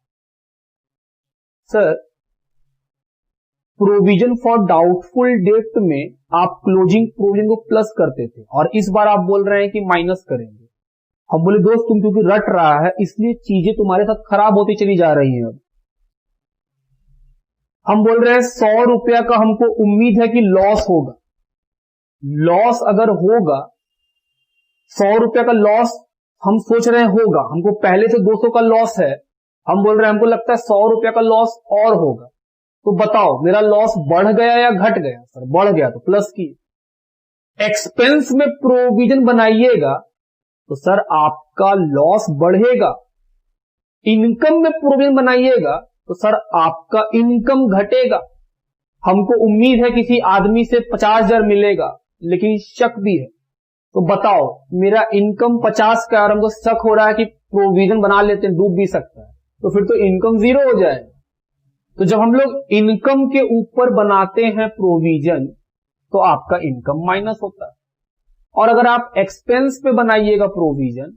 Sir provision for doubtful debt में आप क्लोजिंग प्रोविजन को प्लस करते थे और इस बार आप बोल रहे हैं कि माइनस करेंगे। हम बोले दोस्त तुम क्योंकि रट रहा है इसलिए चीजें तुम्हारे साथ खराब होती चली जा रही हैं। हम बोल रहे हैं 100 रुपया का हमको उम्मीद है कि लॉस होगा, लॉस अगर होगा, 100 रुपए का लॉस हम सोच रहे हैं होगा, हमको पहले से 200 का लॉस है, हम बोल रहे हैं हमको लगता है 100 रुपए का लॉस और होगा, तो बताओ मेरा लॉस बढ़ गया या घट गया? सर बढ़ गया, तो प्लस की। एक्सपेंस में प्रोविजन बनाइएगा तो सर आपका लॉस बढ़ेगा, इनकम में प्रोविजन बनाइएगा तो सर आपका इनकम घटेगा। हमको उम्मीद है किसी आदमी से 50,000 मिलेगा, लेकिन शक भी है, तो बताओ मेरा इनकम 50 का, और हमको शक हो रहा है कि प्रोविजन बना लेते हैं, डूब भी सकता है, तो फिर तो इनकम 0 हो जाएगा। तो जब हम लोग इनकम के ऊपर बनाते हैं प्रोविजन तो आपका इनकम माइनस होता है। और अगर आप एक्सपेंस पे बनाइएगा प्रोविजन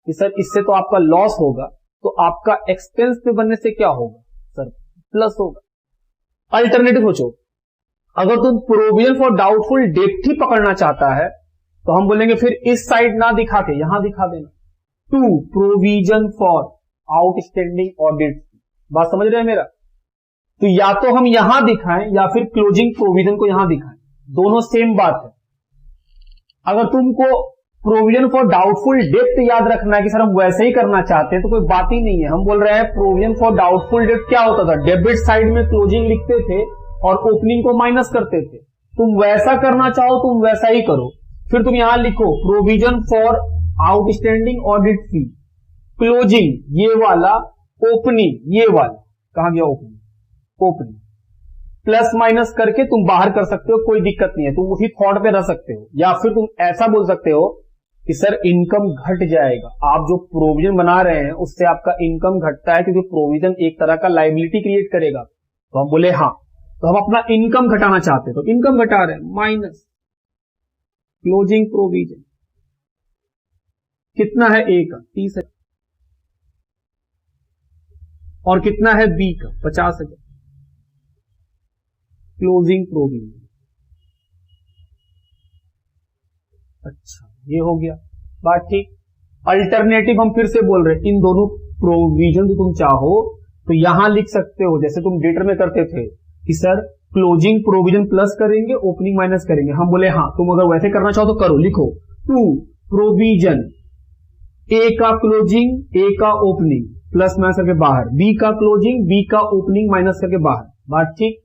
कि सर इससे तो आपका लॉस होगा, तो आपका एक्सपेंस पे बनने से क्या होगा? सर प्लस होगा। अल्टरनेटिव सोचो, अगर तुम प्रोविजन फॉर डाउटफुल डेट ही पकड़ना चाहता है तो हम बोलेंगे फिर इस साइड ना दिखा के यहां दिखा देना, 2 प्रोविजन फॉर आउटस्टैंडिंग ऑडिट। बात समझ रहे हैं मेरा? तो या तो हम यहां दिखाएं या फिर क्लोजिंग प्रोविजन को यहां दिखाएं, दोनों सेम बात है। अगर तुमको प्रोविजन फॉर डाउटफुल डेट याद रखना है कि सर हम वैसे ही करना चाहते हैं, तो कोई बात ही नहीं है। हम बोल रहे हैं प्रोविजन फॉर डाउटफुल डेट क्या होता था, डेबिट साइड में क्लोजिंग लिखते थे और ओपनिंग को माइनस करते थे। तुम वैसा करना चाहो तुम वैसा ही करो, फिर तुम यहां लिखो provision for outstanding audit fee, closing ये वाला, ओपनिंग ये वाला, कहां गया ओपनिंग, ओपनिंग प्लस माइनस करके तुम बाहर कर सकते हो, कोई दिक्कत नहीं है, तुम उसी थॉट पे रह सकते हो। या फिर तुम ऐसा बोल सकते हो कि सर इनकम घट जाएगा, आप जो प्रोविजन बना रहे हैं उससे आपका इनकम घटता है, क्योंकि प्रोविजन एक तरह का लायबिलिटी क्रिएट करेगा। तो हम बोले हाँ, तो हम अपना इनकम घटाना चाहते हैं, तो इनकम घटा रहे हैं, माइनस क्लोजिंग प्रोविजन कितना है, ए का 30,000 और कितना है बी का 50,000, क्लोजिंग प्रोविजन। अच्छा ये हो गया बात ठीक। अल्टरनेटिव हम फिर से बोल रहे हैं, इन दोनों प्रोविजन को तुम चाहो तो यहां लिख सकते हो, जैसे तुम डेटर में करते थे कि सर क्लोजिंग प्रोविजन प्लस करेंगे, ओपनिंग माइनस करेंगे। हम बोले हाँ, तुम अगर वैसे करना चाहो तो करो, लिखो 2 प्रोविजन, ए का क्लोजिंग, ए का ओपनिंग, प्लस माइनस करके बाहर, बी का क्लोजिंग, बी का ओपनिंग माइनस करके बाहर। बात ठीक।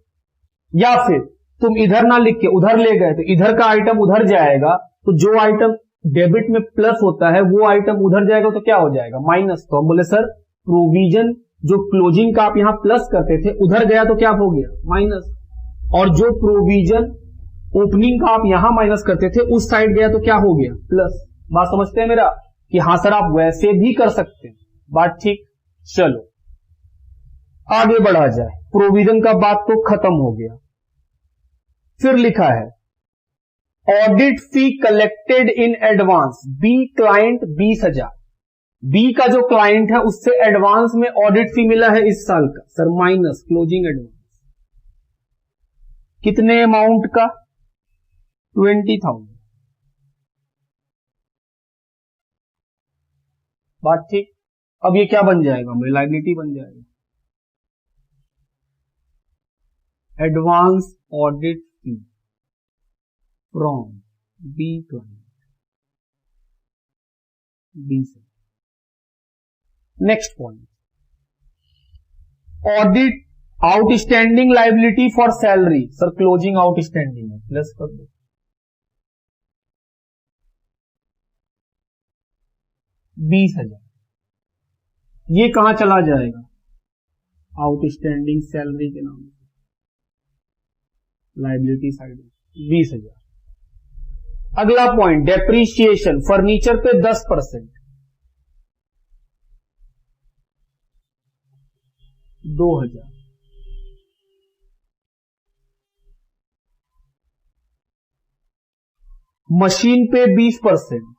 या फिर तुम इधर ना लिख के उधर ले गए तो इधर का आइटम उधर जाएगा, तो जो आइटम डेबिट में प्लस होता है वो आइटम उधर जाएगा तो क्या हो जाएगा, माइनस। तो हम बोले सर प्रोविजन जो क्लोजिंग का आप यहां प्लस करते थे उधर गया तो क्या हो गया, माइनस, और जो प्रोविजन ओपनिंग का आप यहां माइनस करते थे उस साइड गया तो क्या हो गया, प्लस। बात समझते हैं मेरा कि हाँ सर आप वैसे भी कर सकते हैं। बात ठीक। चलो आगे बढ़ा जाए, प्रोविजन का बात तो खत्म हो गया। फिर लिखा है audit fee collected in advance, B client 20,000, B का जो क्लाइंट है उससे एडवांस में ऑडिट फी मिला है इस साल का, सर माइनस क्लोजिंग एडवांस, कितने अमाउंट का, 20,000। बात ठीक। अब ये क्या बन जाएगा, हमें लायबिलिटी बन जाएगा, advance audit fee from B client, B से। Next point, audit outstanding liability for salary, sir closing outstanding है, प्लस कर दो, 20,000। ये कहां चला जाएगा, आउटस्टैंडिंग सैलरी के नाम से, लायबिलिटी साइड 20,000। अगला पॉइंट डेप्रीशिएशन, फर्नीचर पे 10%, 2,000। मशीन पे 20%,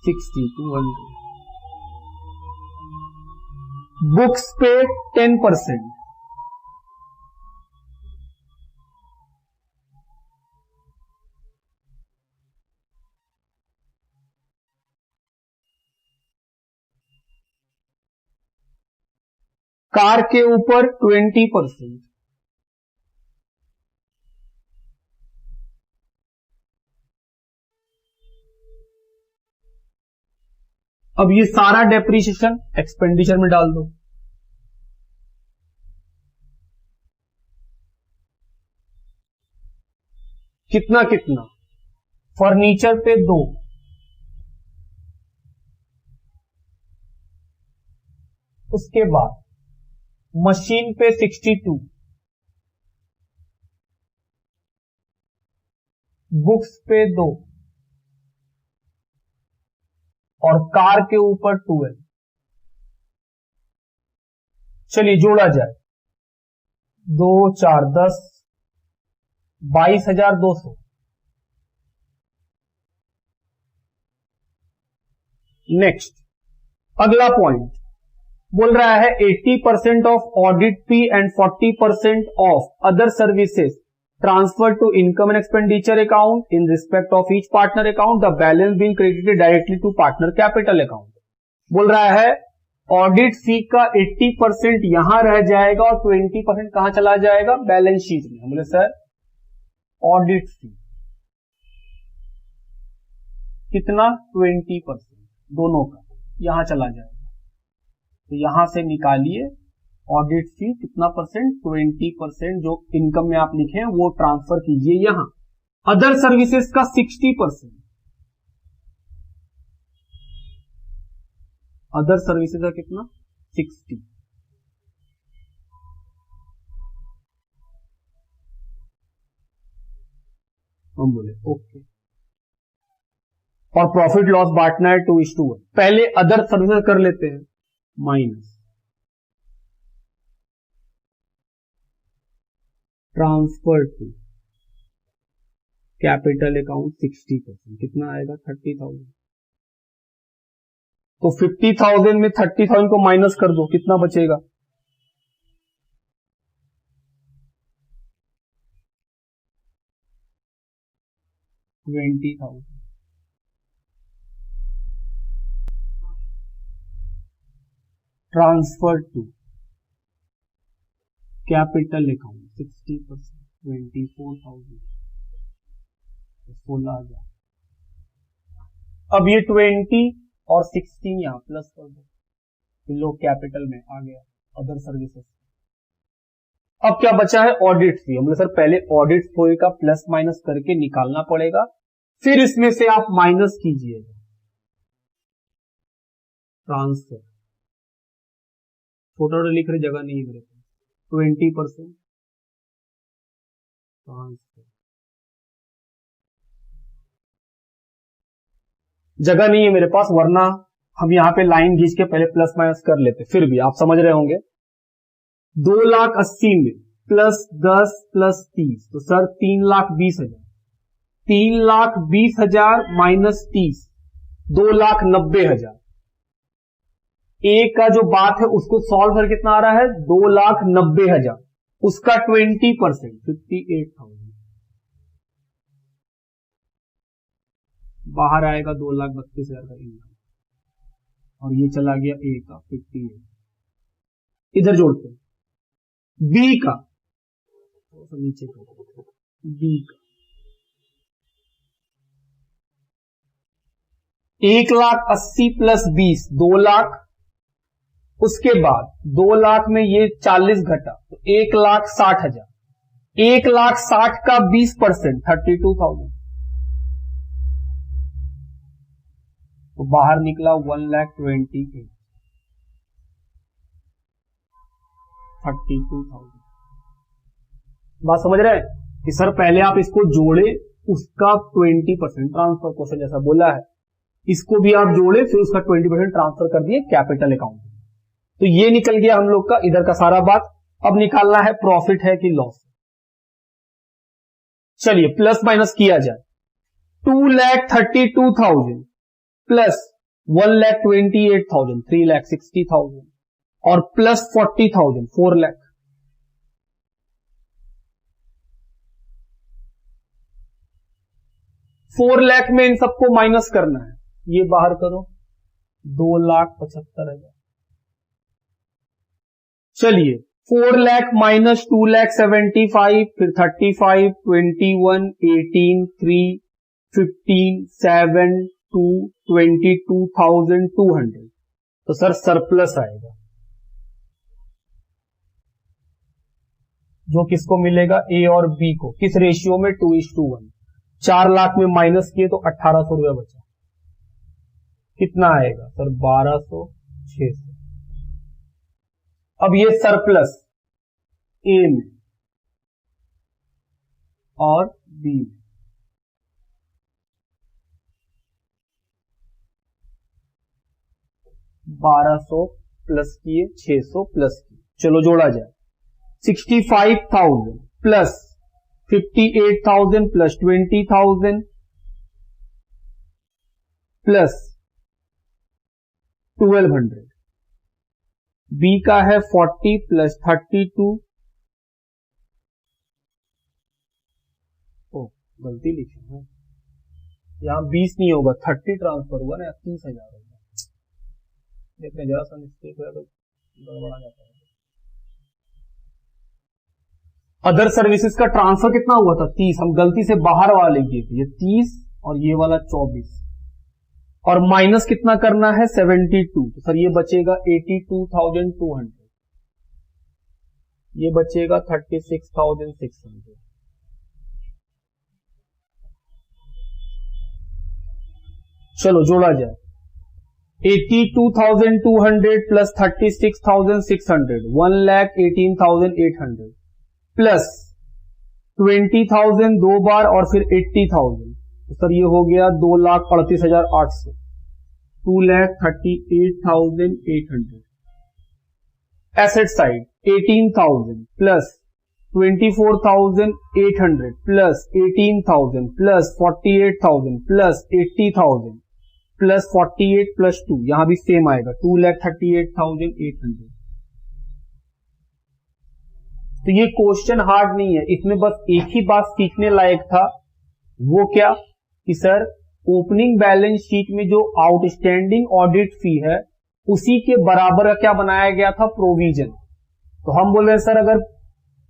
200। बुक्स पे 10%, कार के ऊपर 20%, अब ये सारा डेप्रीशिएशन एक्सपेंडिचर में डाल दो। कितना कितना? फर्नीचर पे 2, उसके बाद मशीन पे 62, बुक्स पे 2 और कार के ऊपर 12। चलिए जोड़ा जाए, 2 4 10, 22,200। नेक्स्ट अगला पॉइंट बोल रहा है 80% of audit fee and 40% of other services transfer to income and expenditure account in respect of each partner account, the balance being credited directly to partner capital account. बोल रहा है ऑडिट फी का 80% यहां रह जाएगा और 20% कहां चला जाएगा? बैलेंस शीट में। हम बोले सर ऑडिट फी कितना? 20% दोनों का यहां चला जाएगा, तो यहां से निकालिए ऑडिट फी कितना परसेंट? 20% जो इनकम में आप लिखे हैं वो ट्रांसफर कीजिए यहां। अदर सर्विसेज का 60%, अदर सर्विसेज का कितना? 60। हम बोले ओके। और प्रॉफिट लॉस बांटना है 2:1। पहले अदर सर्विसेज कर लेते हैं, minus transfer to capital account 60%, कितना आएगा? 30,000। तो 50,000 में 30,000 को माइनस कर दो, कितना बचेगा? 20,000। Transfer to capital account 60%, 24,000, 16,000। अब ये 20 और 16 यहां प्लस कर दो, इन लोग कैपिटल में आ गया अदर सर्विसेज। अब क्या बचा है? ऑडिट फी। हमने सर पहले ऑडिट फी का प्लस माइनस करके निकालना पड़ेगा, फिर इसमें से आप माइनस कीजिएगा। ट्रांसफर छोटा छोटा लिख रही जगह नहीं है मेरे पास। 20% ट्रांसफर, जगह नहीं है मेरे पास, वरना हम यहां पे लाइन खींच के पहले प्लस माइनस कर लेते। फिर भी आप समझ रहे होंगे। 2,80,000 में प्लस 10 प्लस 30, तो सर 3,20,000। 3,20,000 माइनस 30, 2,90,000। ए का जो बात है उसको सॉल्व कर कितना आ रहा है? 2,90,000। उसका 20% 58,000 बाहर आएगा। 2,32,000 का इनकम, और ये चला गया ए का 58। इधर जोड़ते हैं बी का, नीचे का बी का 1,80,000 प्लस 20 2,00,000। उसके बाद 2,00,000 में ये 40 घटा तो 1,60,000। 1,60,000 का 20% 32,000, तो बाहर निकला 1,28,000, 32,000। बात समझ रहे हैं कि सर पहले आप इसको जोड़े, उसका 20% ट्रांसफर, क्वेश्चन जैसा बोला है, इसको भी आप जोड़े फिर उसका 20% ट्रांसफर कर दिए कैपिटल अकाउंट। तो ये निकल गया हम लोग का इधर का सारा बात। अब निकालना है प्रॉफिट है कि लॉस। चलिए प्लस माइनस किया जाए। 2,32,000 प्लस 1,28,000 3,60,000 और प्लस 40,000 4,00,000। 4,00,000 में इन सबको माइनस करना है, ये बाहर करो 2,75,000। चलिए 4,00,000 माइनस 2,75,000 फिर 35 21 18 3 15 7 टू 22,200, तो सर सरप्लस आएगा, जो किसको मिलेगा, ए और बी को, किस रेशियो में, 2:1। 4 लाख में माइनस किए तो 1800 रुपया बचा, कितना आएगा सर, 1200, 600। अब ये सरप्लस ए में और बी में, $1200 प्लस किए, 600 प्लस किए, चलो जोड़ा जाए, 65,000 प्लस 58,000 प्लस 20,000 प्लस 1200, बी का है 40 प्लस 32, ओ गलती लिखी है, यहां 20 नहीं होगा, 30 ट्रांसफर हुआ ना, 30,000 होगा, देखते जरा सा मिस्टेक है तो गड़बड़ा जाता है। अदर सर्विसेज का ट्रांसफर कितना हुआ था, 30, हम गलती से बाहर वाले किए थे, ये 30 और ये वाला 24, और माइनस कितना करना है, 72, तो सर ये बचेगा 82,200, ये बचेगा 36,600। चलो जोड़ा जाए, 82,200 प्लस 36,600, 1,18,800 प्लस 20,000 दो बार और फिर 80,000, तो सर ये हो गया 2,38,800, 2,38,800। Asset side 18,000 plus 24,800 plus 18,000 plus 48,000 plus 80,000 plus 48 plus 2, यहां भी सेम आएगा, 2,38,800। तो ये क्वेश्चन हार्ड नहीं है, इसमें बस एक ही बात सीखने लायक था, वो क्या कि सर ओपनिंग बैलेंस शीट में जो आउटस्टैंडिंग ऑडिट फी है उसी के बराबर का क्या बनाया गया था, प्रोविजन। तो हम बोल रहे हैं सर अगर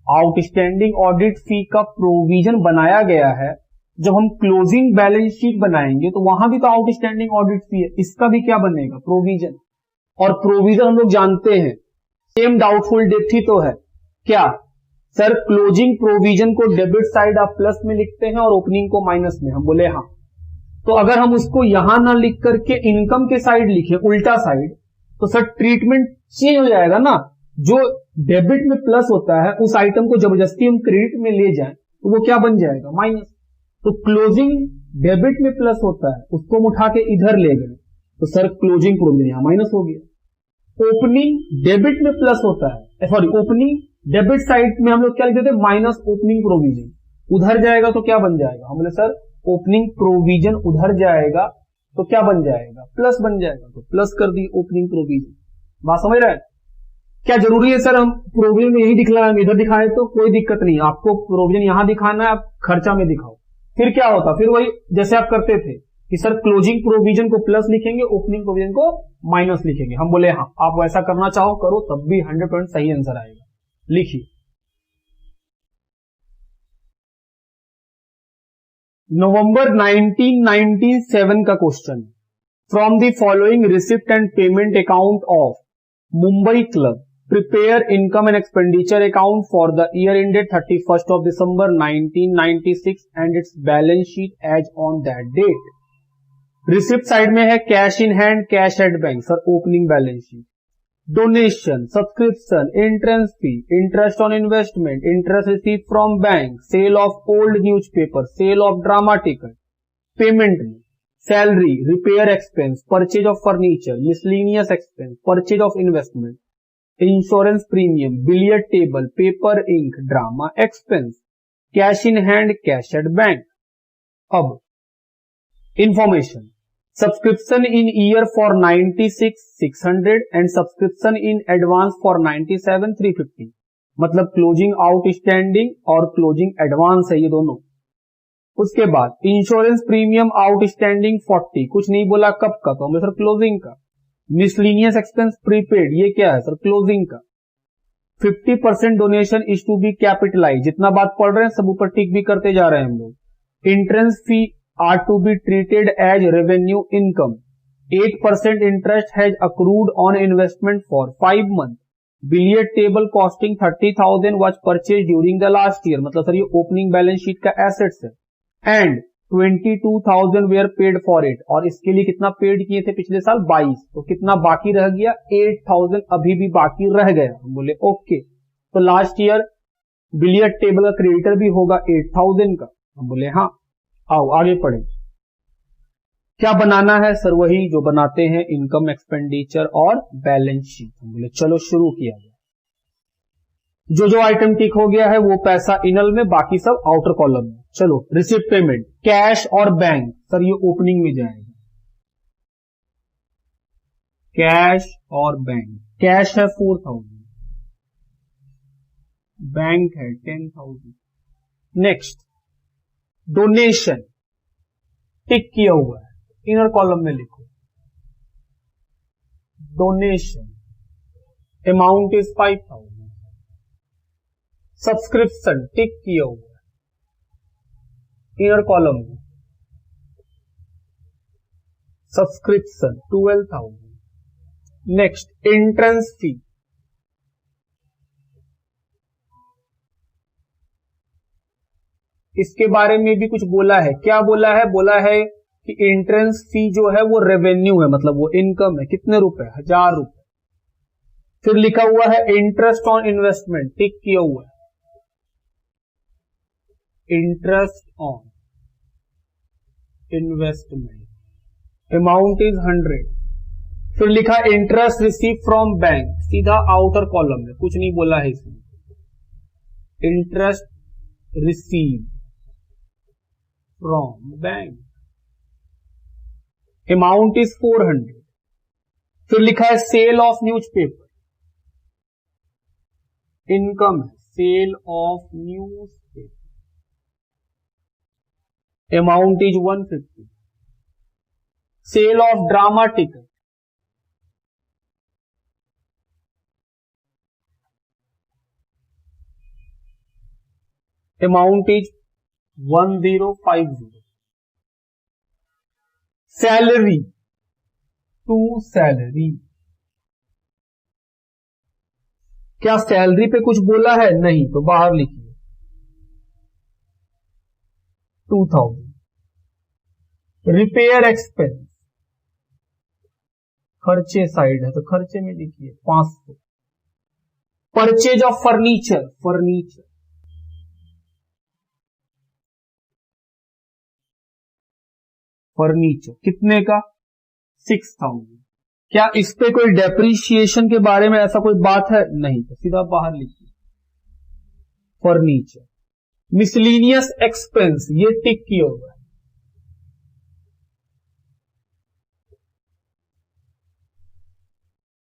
आउटस्टैंडिंग ऑडिट फी का प्रोविजन बनाया गया है, जब हम क्लोजिंग बैलेंस शीट बनाएंगे तो वहां भी तो आउटस्टैंडिंग ऑडिट फी है, इसका भी क्या बनेगा, प्रोविजन। और प्रोविजन हम लोग जानते हैं सेम डाउटफुल डेट ही तो है, क्या सर क्लोजिंग प्रोविजन को डेबिट साइड आप प्लस में लिखते हैं और ओपनिंग को माइनस में, हम बोले हाँ। तो अगर हम उसको यहां ना लिख करके इनकम के साइड लिखे, उल्टा साइड, तो सर ट्रीटमेंट चेंज हो जाएगा ना, जो डेबिट में प्लस होता है उस आइटम को जबरदस्ती हम क्रेडिट में ले जाएं तो वो क्या बन जाएगा, माइनस। तो क्लोजिंग डेबिट में प्लस होता है, उसको हम उठा के इधर ले गए तो सर क्लोजिंग प्रोविजन यहां माइनस हो गया। ओपनिंग डेबिट में प्लस होता है, सॉरी ओपनिंग डेबिट साइड में हम लोग क्या लिखते थे, माइनस ओपनिंग प्रोविजन, उधर जाएगा तो क्या बन जाएगा, हम बोले सर ओपनिंग प्रोविजन उधर जाएगा तो क्या बन जाएगा, प्लस बन जाएगा, तो प्लस कर दी ओपनिंग प्रोविजन। बात समझ रहे हैं, क्या जरूरी है सर हम प्रोविजन में यही दिखला हम इधर दिखाए, तो कोई दिक्कत नहीं, आपको प्रोविजन यहां दिखाना है, आप खर्चा में दिखाओ। फिर क्या होता, फिर वही जैसे आप करते थे कि सर क्लोजिंग प्रोविजन को प्लस लिखेंगे, ओपनिंग प्रोविजन को माइनस लिखेंगे, हम बोले हाँ आप वैसा करना चाहो करो, तब भी 100% सही आंसर आएगा। लिखिए नवंबर 1997 का question, from the following receipt and payment account of Mumbai club prepare income and expenditure account for the year ended 31st of December 1996 and its balance sheet as on that date. Receipt side में है cash in hand, cash at bank, sir opening balance sheet, donation, subscription, entrance fee, interest on investment, interest receive from bank, sale of old newspaper, sale of drama ticket, payment में salary, repair expense, purchase of furniture, miscellaneous expense, purchase of investment, insurance premium, billiard table, paper ink, drama expense, cash in hand, cash at bank. अब information, subscription in year for 96,600 and subscription in advance for 97,350, मतलब closing outstanding और closing advance है ये दोनों। उसके बाद insurance premium outstanding 40, कुछ नहीं बोला कब का, तो हमने सर क्लोजिंग का। मिसलेनियस एक्सपेंस प्रीपेड, ये क्या है सर, क्लोजिंग का। 50% donation is to be capitalize, जितना बात पढ़ रहे हैं सब ऊपर टिक भी करते जा रहे हैं हम लोग। Entrance fee are to be treated as revenue income. 8% interest has accrued on investment for 5 months. Billiard table costing 30,000 was purchased during the last year. मतलब सर ये ओपनिंग बैलेंस शीट का एसेट्स है. And 22,000 were paid for it. और इसके लिए कितना paid किए थे पिछले साल? 22. तो कितना बाकी रह गया? 8,000 अभी भी बाकी रह गया. हम बोले ओके. तो लास्ट ईयर बिलियर्ड टेबल का क्रेडिटर भी होगा 8,000 का. हम बोले हाँ. आओ आगे पढ़े. क्या बनाना है सर? वही जो बनाते हैं इनकम, एक्सपेंडिचर और बैलेंस शीट. हम बोले चलो शुरू किया जाए. जो जो आइटम टिक हो गया है वो पैसा इनल में, बाकी सब आउटर कॉलम में. चलो रिसिप्ट पेमेंट, कैश और बैंक. सर ये ओपनिंग में जाएगा. कैश और बैंक. कैश है 4,000, बैंक है 10,000. नेक्स्ट डोनेशन टिक किया हुआ है, इनर कॉलम में लिखो. Donation amount is 5,000. सब्सक्रिप्शन टिक किया हुआ है, इनर कॉलम में. सब्सक्रिप्शन 12,000. Next entrance fee. इसके बारे में भी कुछ बोला है. क्या बोला है? बोला है कि एंट्रेंस फी जो है वो रेवेन्यू है, मतलब वो इनकम है. कितने रुपए? 1,000 रुपए. फिर लिखा हुआ है इंटरेस्ट ऑन इन्वेस्टमेंट, टिक किया हुआ है. Interest on investment amount is 100. फिर लिखा इंटरेस्ट रिसीव फ्रॉम बैंक, सीधा आउटर कॉलम में, कुछ नहीं बोला है इसमें. Interest receive from bank amount is 400. फिर लिखा है सेल ऑफ न्यूज़पेपर, इनकम है sale of newspaper, amount is 150. Sale of drama ticket, amount is 1050. Salary to salary. क्या सैलरी पे कुछ बोला है? नहीं, तो बाहर लिखिए 2,000. रिपेयर एक्सपेंस, खर्चे साइड है तो खर्चे में लिखिए 500. Purchase of furniture, furniture furniture कितने का? 6,000. क्या इस पे कोई डेप्रीशिएशन के बारे में ऐसा कोई बात है? नहीं, तो सीधा बाहर लिखिए फर्नीचर. मिसलीनियस एक्सपेंस, ये टिक किया हुआ है.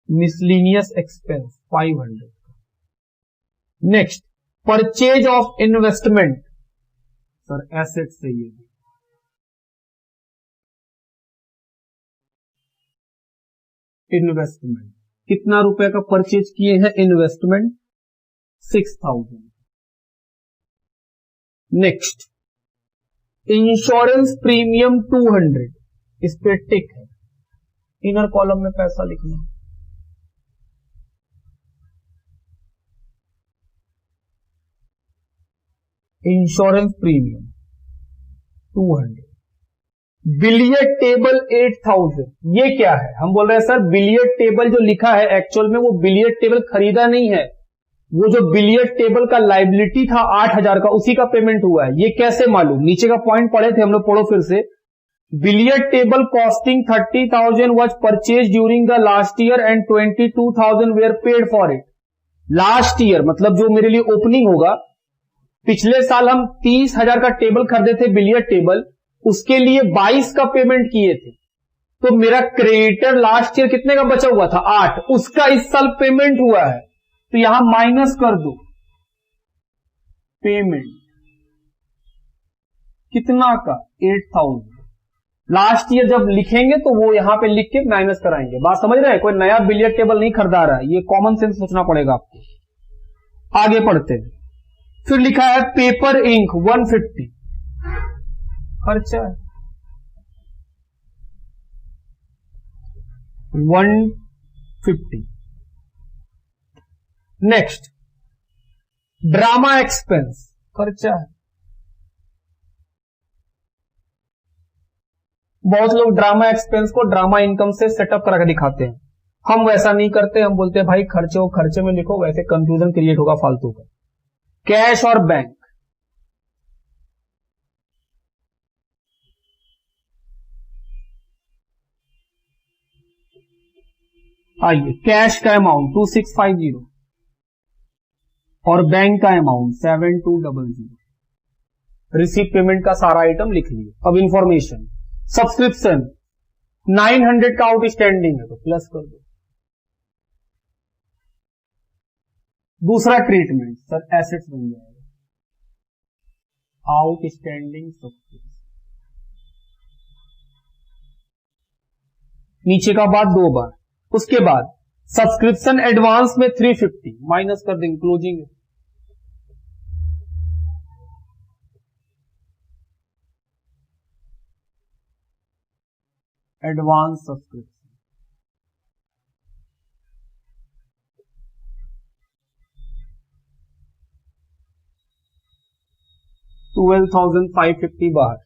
Miscellaneous expense 500. Next purchase of investment, sir asset से ये इन्वेस्टमेंट. कितना रुपए का परचेज किए हैं? इन्वेस्टमेंट 6,000. नेक्स्ट इंश्योरेंस प्रीमियम 200, इस पे टिक है. इनर कॉलम में पैसा लिखना. Insurance premium 200. बिलियर्ड टेबल 8,000, ये क्या है? हम बोल रहे हैं सर बिलियर्ड टेबल जो लिखा है एक्चुअल में वो बिलियर्ड टेबल खरीदा नहीं है. वो जो बिलियर्ड टेबल का लाइबिलिटी था 8,000 का, उसी का पेमेंट हुआ है. ये कैसे मालूम? नीचे का पॉइंट पढ़े थे हम लोग, पढ़ो फिर से. Billiard table costing 30,000 was purchase during the last year and 22,000 were paid for it. Last year मतलब जो मेरे लिए ओपनिंग होगा, पिछले साल हम 30,000 का टेबल खरीदे थे बिलियर्ड टेबल, उसके लिए 22 का पेमेंट किए थे. तो मेरा क्रेडिटर लास्ट ईयर कितने का बचा हुआ था? 8. उसका इस साल पेमेंट हुआ है, तो यहां माइनस कर दो. पेमेंट कितना का? 8,000. लास्ट ईयर जब लिखेंगे तो वो यहां पे लिख के माइनस कराएंगे. बात समझ रहे हैं? कोई नया बिलियर्ड टेबल नहीं खरीदा रहा है, ये कॉमन सेंस सोचना पड़ेगा आपको. आगे पढ़ते हैं. फिर लिखा है पेपर इंक 150, खर्चा है. 150। नेक्स्ट, ड्रामा एक्सपेंस खर्चा है। बहुत लोग ड्रामा एक्सपेंस को ड्रामा इनकम से सेटअप करके दिखाते हैं। हम वैसा नहीं करते, हम बोलते हैं भाई खर्चे हो खर्चे में लिखो, वैसे कंफ्यूजन क्रिएट होगा फालतू का। कैश और बैंक, आइए कैश का अमाउंट 2650 और बैंक का अमाउंट 7200। रिसीव पेमेंट का सारा आइटम लिख लिए। अब इंफॉर्मेशन, सब्सक्रिप्शन 900 का आउटस्टैंडिंग है तो प्लस कर दो। दूसरा ट्रीटमेंट सर एसेट्स बन जाएगा, आउटस्टैंडिंग सब्सक्रिप्शन। नीचे का बात 2 बार। उसके बाद सब्सक्रिप्शन एडवांस में 350 माइनस कर देंगे, क्लोजिंग है। एडवांस सब्सक्रिप्शन 12,550 बाहर।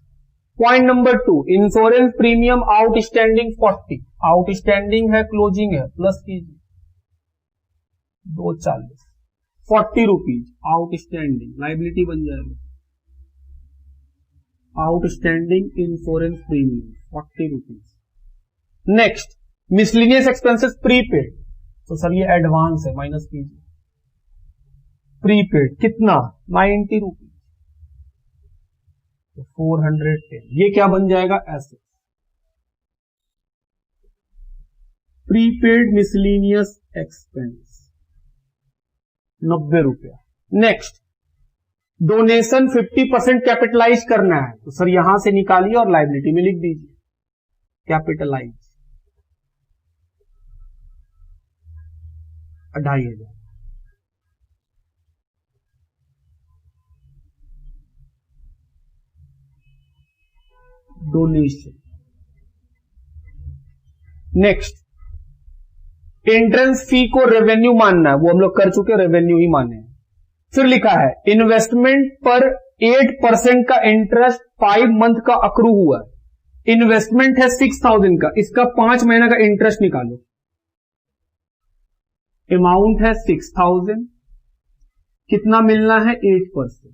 Point number 2, insurance premium outstanding 40, outstanding है क्लोजिंग है, प्लस कीजिए 240, 40 रुपीज आउटस्टैंडिंग, लाइबिलिटी बन जाएगा। Outstanding insurance premium 40 rupees. Next, miscellaneous expenses prepaid, तो सर ये एडवांस है, माइनस कीजिए। प्रीपेड कितना 90 रुपीज, तो 410। ये क्या बन जाएगा, एसेट। प्रीपेड मिसलिनियस एक्सपेंस 90 रुपया। नेक्स्ट, डोनेशन 50% कैपिटलाइज करना है, तो सर यहां से निकालिए और लाइबिलिटी में लिख दीजिए capitalise 2500। Donation. Next, entrance fee को रेवेन्यू मानना है, वो हम लोग कर चुके, रेवेन्यू ही माने हैं। फिर लिखा है इन्वेस्टमेंट पर 8% का इंटरेस्ट 5 मंथ का अक्रू हुआ है। इन्वेस्टमेंट है 6000 का, इसका 5 महीना का इंटरेस्ट निकालो। अमाउंट है 6000, कितना मिलना है 8%,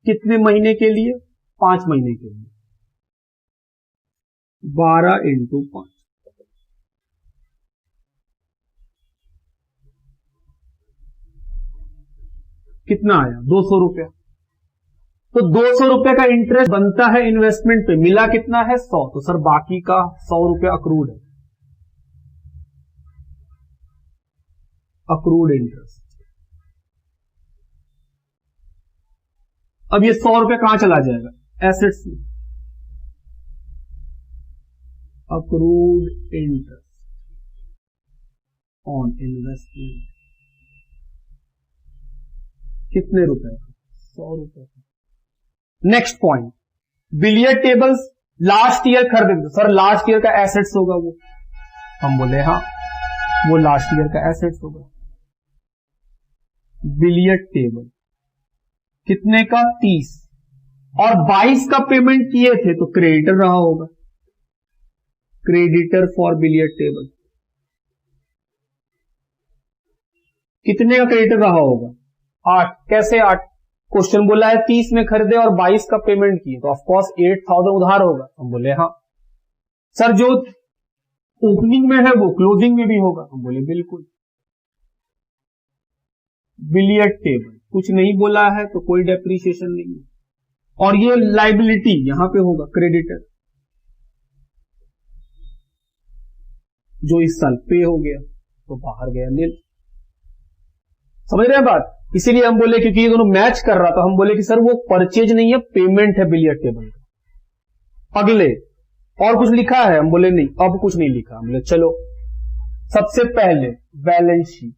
कितने महीने के लिए, 5 महीने के लिए, 12 × 5, कितना आया 200 रुपया। तो 200 रुपए का इंटरेस्ट बनता है इन्वेस्टमेंट पे, मिला कितना है 100, तो सर बाकी का 100 रुपया अक्रूड है, अक्रूड इंटरेस्ट। अब ये 100 रुपया कहां चला जाएगा, एसेट्स में, अक्रूड इंटरेस्ट ऑन इन्वेस्टमेंट, कितने रुपए का, 100 रुपए का। Next point, billiard tables last year खरीदे, तो सर लास्ट ईयर का एसेट्स होगा वो, हम बोले हाँ वो लास्ट ईयर का एसेट्स होगा। बिलियर्ड टेबल कितने का 30, और 22 का पेमेंट किए थे तो क्रेडिटर रहा होगा, क्रेडिटर फॉर बिलियर्ड टेबल। कितने का क्रेडिटर रहा होगा, 8। कैसे 8, क्वेश्चन बोला है 30 में खरीदे और 22 का पेमेंट किए, तो ऑफकोर्स 8000 उधार होगा। हम बोले हाँ। सर जो ओपनिंग में है वो क्लोजिंग में भी होगा, हम बोले बिल्कुल। बिलियर्ड टेबल कुछ नहीं बोला है तो कोई डेप्रीशिएशन नहीं है, और ये लाइबिलिटी यहां पे होगा, क्रेडिटर जो इस साल पे हो गया तो बाहर गया नील। समझ रहे हैं बात, इसीलिए हम बोले क्योंकि ये दोनों मैच कर रहा था, हम बोले कि सर वो परचेज नहीं है, पेमेंट है बिलियर्ड टेबल का। अगले और कुछ लिखा है, हम बोले नहीं अब कुछ नहीं लिखा। हम बोले चलो सबसे पहले बैलेंस शीट,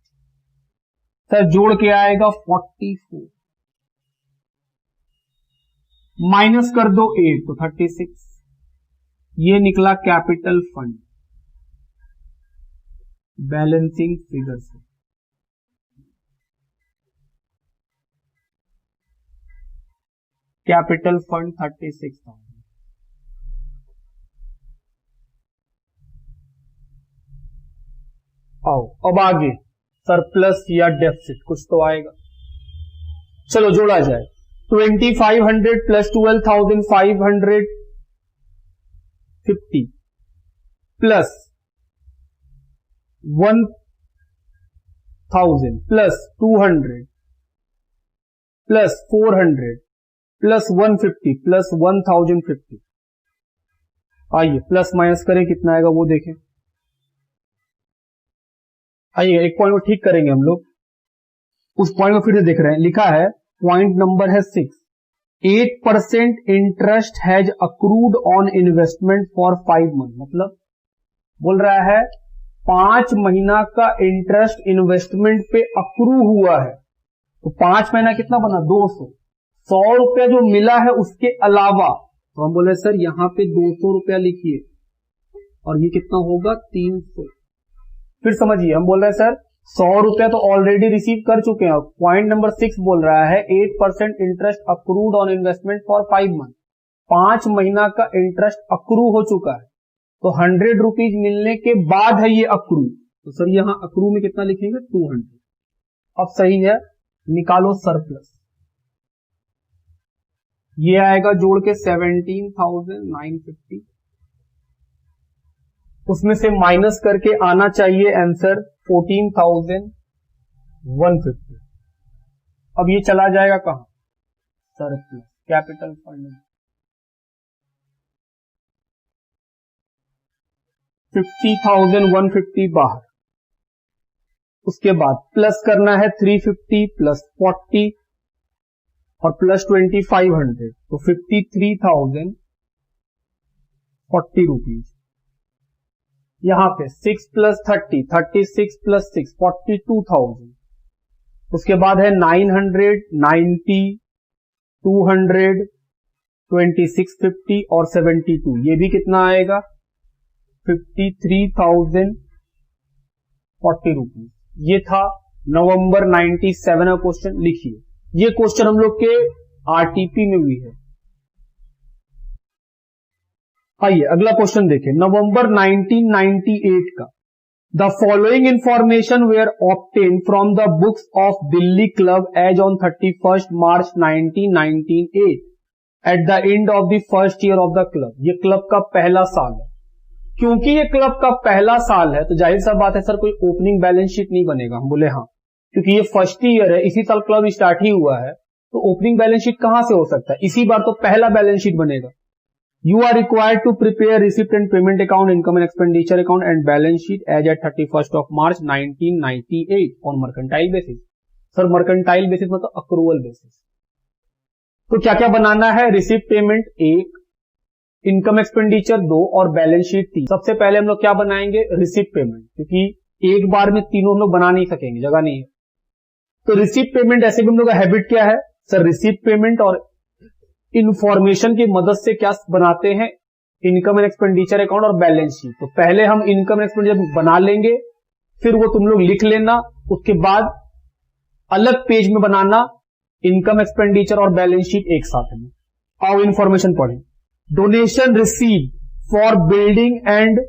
सर जोड़ के आएगा 44, माइनस कर दो 8 तो 36, ये निकला कैपिटल फंड। बैलेंसिंग फिगर से। Capital fund 36,000। आओ अब आगे सरप्लस या डेफिसिट कुछ तो आएगा। चलो जोड़ा जाए। 2500 plus 12,550 plus 1000 plus 200 plus 400 plus 150 plus 1050। आइए प्लस माइनस करें, कितना आएगा वो देखें। आइए एक पॉइंट को ठीक करेंगे हम लोग। उस पॉइंट को फिर से देख रहे हैं, लिखा है पॉइंट नंबर है 6, 8% interest has accrued on investment for 5 month. मतलब बोल रहा है 5 महीना का इंटरेस्ट इन्वेस्टमेंट पे अक्रू हुआ है। तो 5 महीना कितना बना, 200। 100 रुपया जो मिला है उसके अलावा, तो हम बोले सर यहां पे 200 रुपया लिखिए और ये कितना होगा 300। फिर समझिए, हम बोल रहे हैं सर 100 रुपया तो ऑलरेडी रिसीव कर चुके हैं। पॉइंट नंबर 6 बोल रहा है 8% interest accrued on investment for 5 month. 5 महीना का इंटरेस्ट अक्रू हो चुका है, तो 100 रुपीज मिलने के बाद है ये अक्रू। तो सर यहां अक्रू में कितना लिखेंगे 200। अब सही है, निकालो सरप्लस। ये आएगा जोड़ के 17,950। उसमें से माइनस करके आना चाहिए आंसर 14,150। अब ये चला जाएगा कहां, सरप्लस कैपिटल फंड। 50,150 बाहर। उसके बाद प्लस करना है 350 प्लस 40 और प्लस 2500, तो 53,040 रुपीज। यहां पे 6 प्लस 30, 36 प्लस 6, 42,000। उसके बाद है 900, 90, 200, 2650 और 72। ये भी कितना आएगा 53,040 रुपीज। ये था नवंबर 97 का क्वेश्चन। लिखिए, ये क्वेश्चन हम लोग के आरटीपी में भी है। आइए अगला क्वेश्चन देखें, नवंबर 1998 का। The following information were obtain from the books of Delhi club as on 31 March 1998 at the end of the first year of the club. ये क्लब का पहला साल है। क्योंकि ये क्लब का पहला साल है तो जाहिर सा बात है सर कोई ओपनिंग बैलेंस शीट नहीं बनेगा। हम बोले हाँ, क्योंकि ये फर्स्ट ईयर है, इसी साल क्लब स्टार्ट ही हुआ है, तो ओपनिंग बैलेंस शीट कहां से हो सकता है। इसी बार तो पहला बैलेंस शीट बनेगा। You are required to prepare receipt and payment account, income and expenditure account and balance sheet as at 31st of March 1998 on mercantile basis. Sir mercantile basis मतलब accrual basis। तो क्या क्या बनाना है, receipt payment 1, income expenditure 2 और balance sheet 3। सबसे पहले हम लोग क्या बनाएंगे, रिसिप्ट पेमेंट, क्योंकि एक बार में तीनों हम लोग बना नहीं सकेंगे, जगह नहीं है। तो रिसिप्ट पेमेंट ऐसे भी हम लोग का हैबिट क्या है सर, रिसिप्ट पेमेंट और इंफॉर्मेशन की मदद से क्या बनाते हैं, इनकम एंड एक्सपेंडिचर अकाउंट और बैलेंस शीट। तो पहले हम इनकम एंड एक्सपेंडिचर बना लेंगे, फिर वो तुम लोग लिख लेना। उसके बाद अलग पेज में बनाना इनकम एक्सपेंडिचर और बैलेंस शीट एक साथ में। आओ इंफॉर्मेशन पढ़ें। Donation receive for building and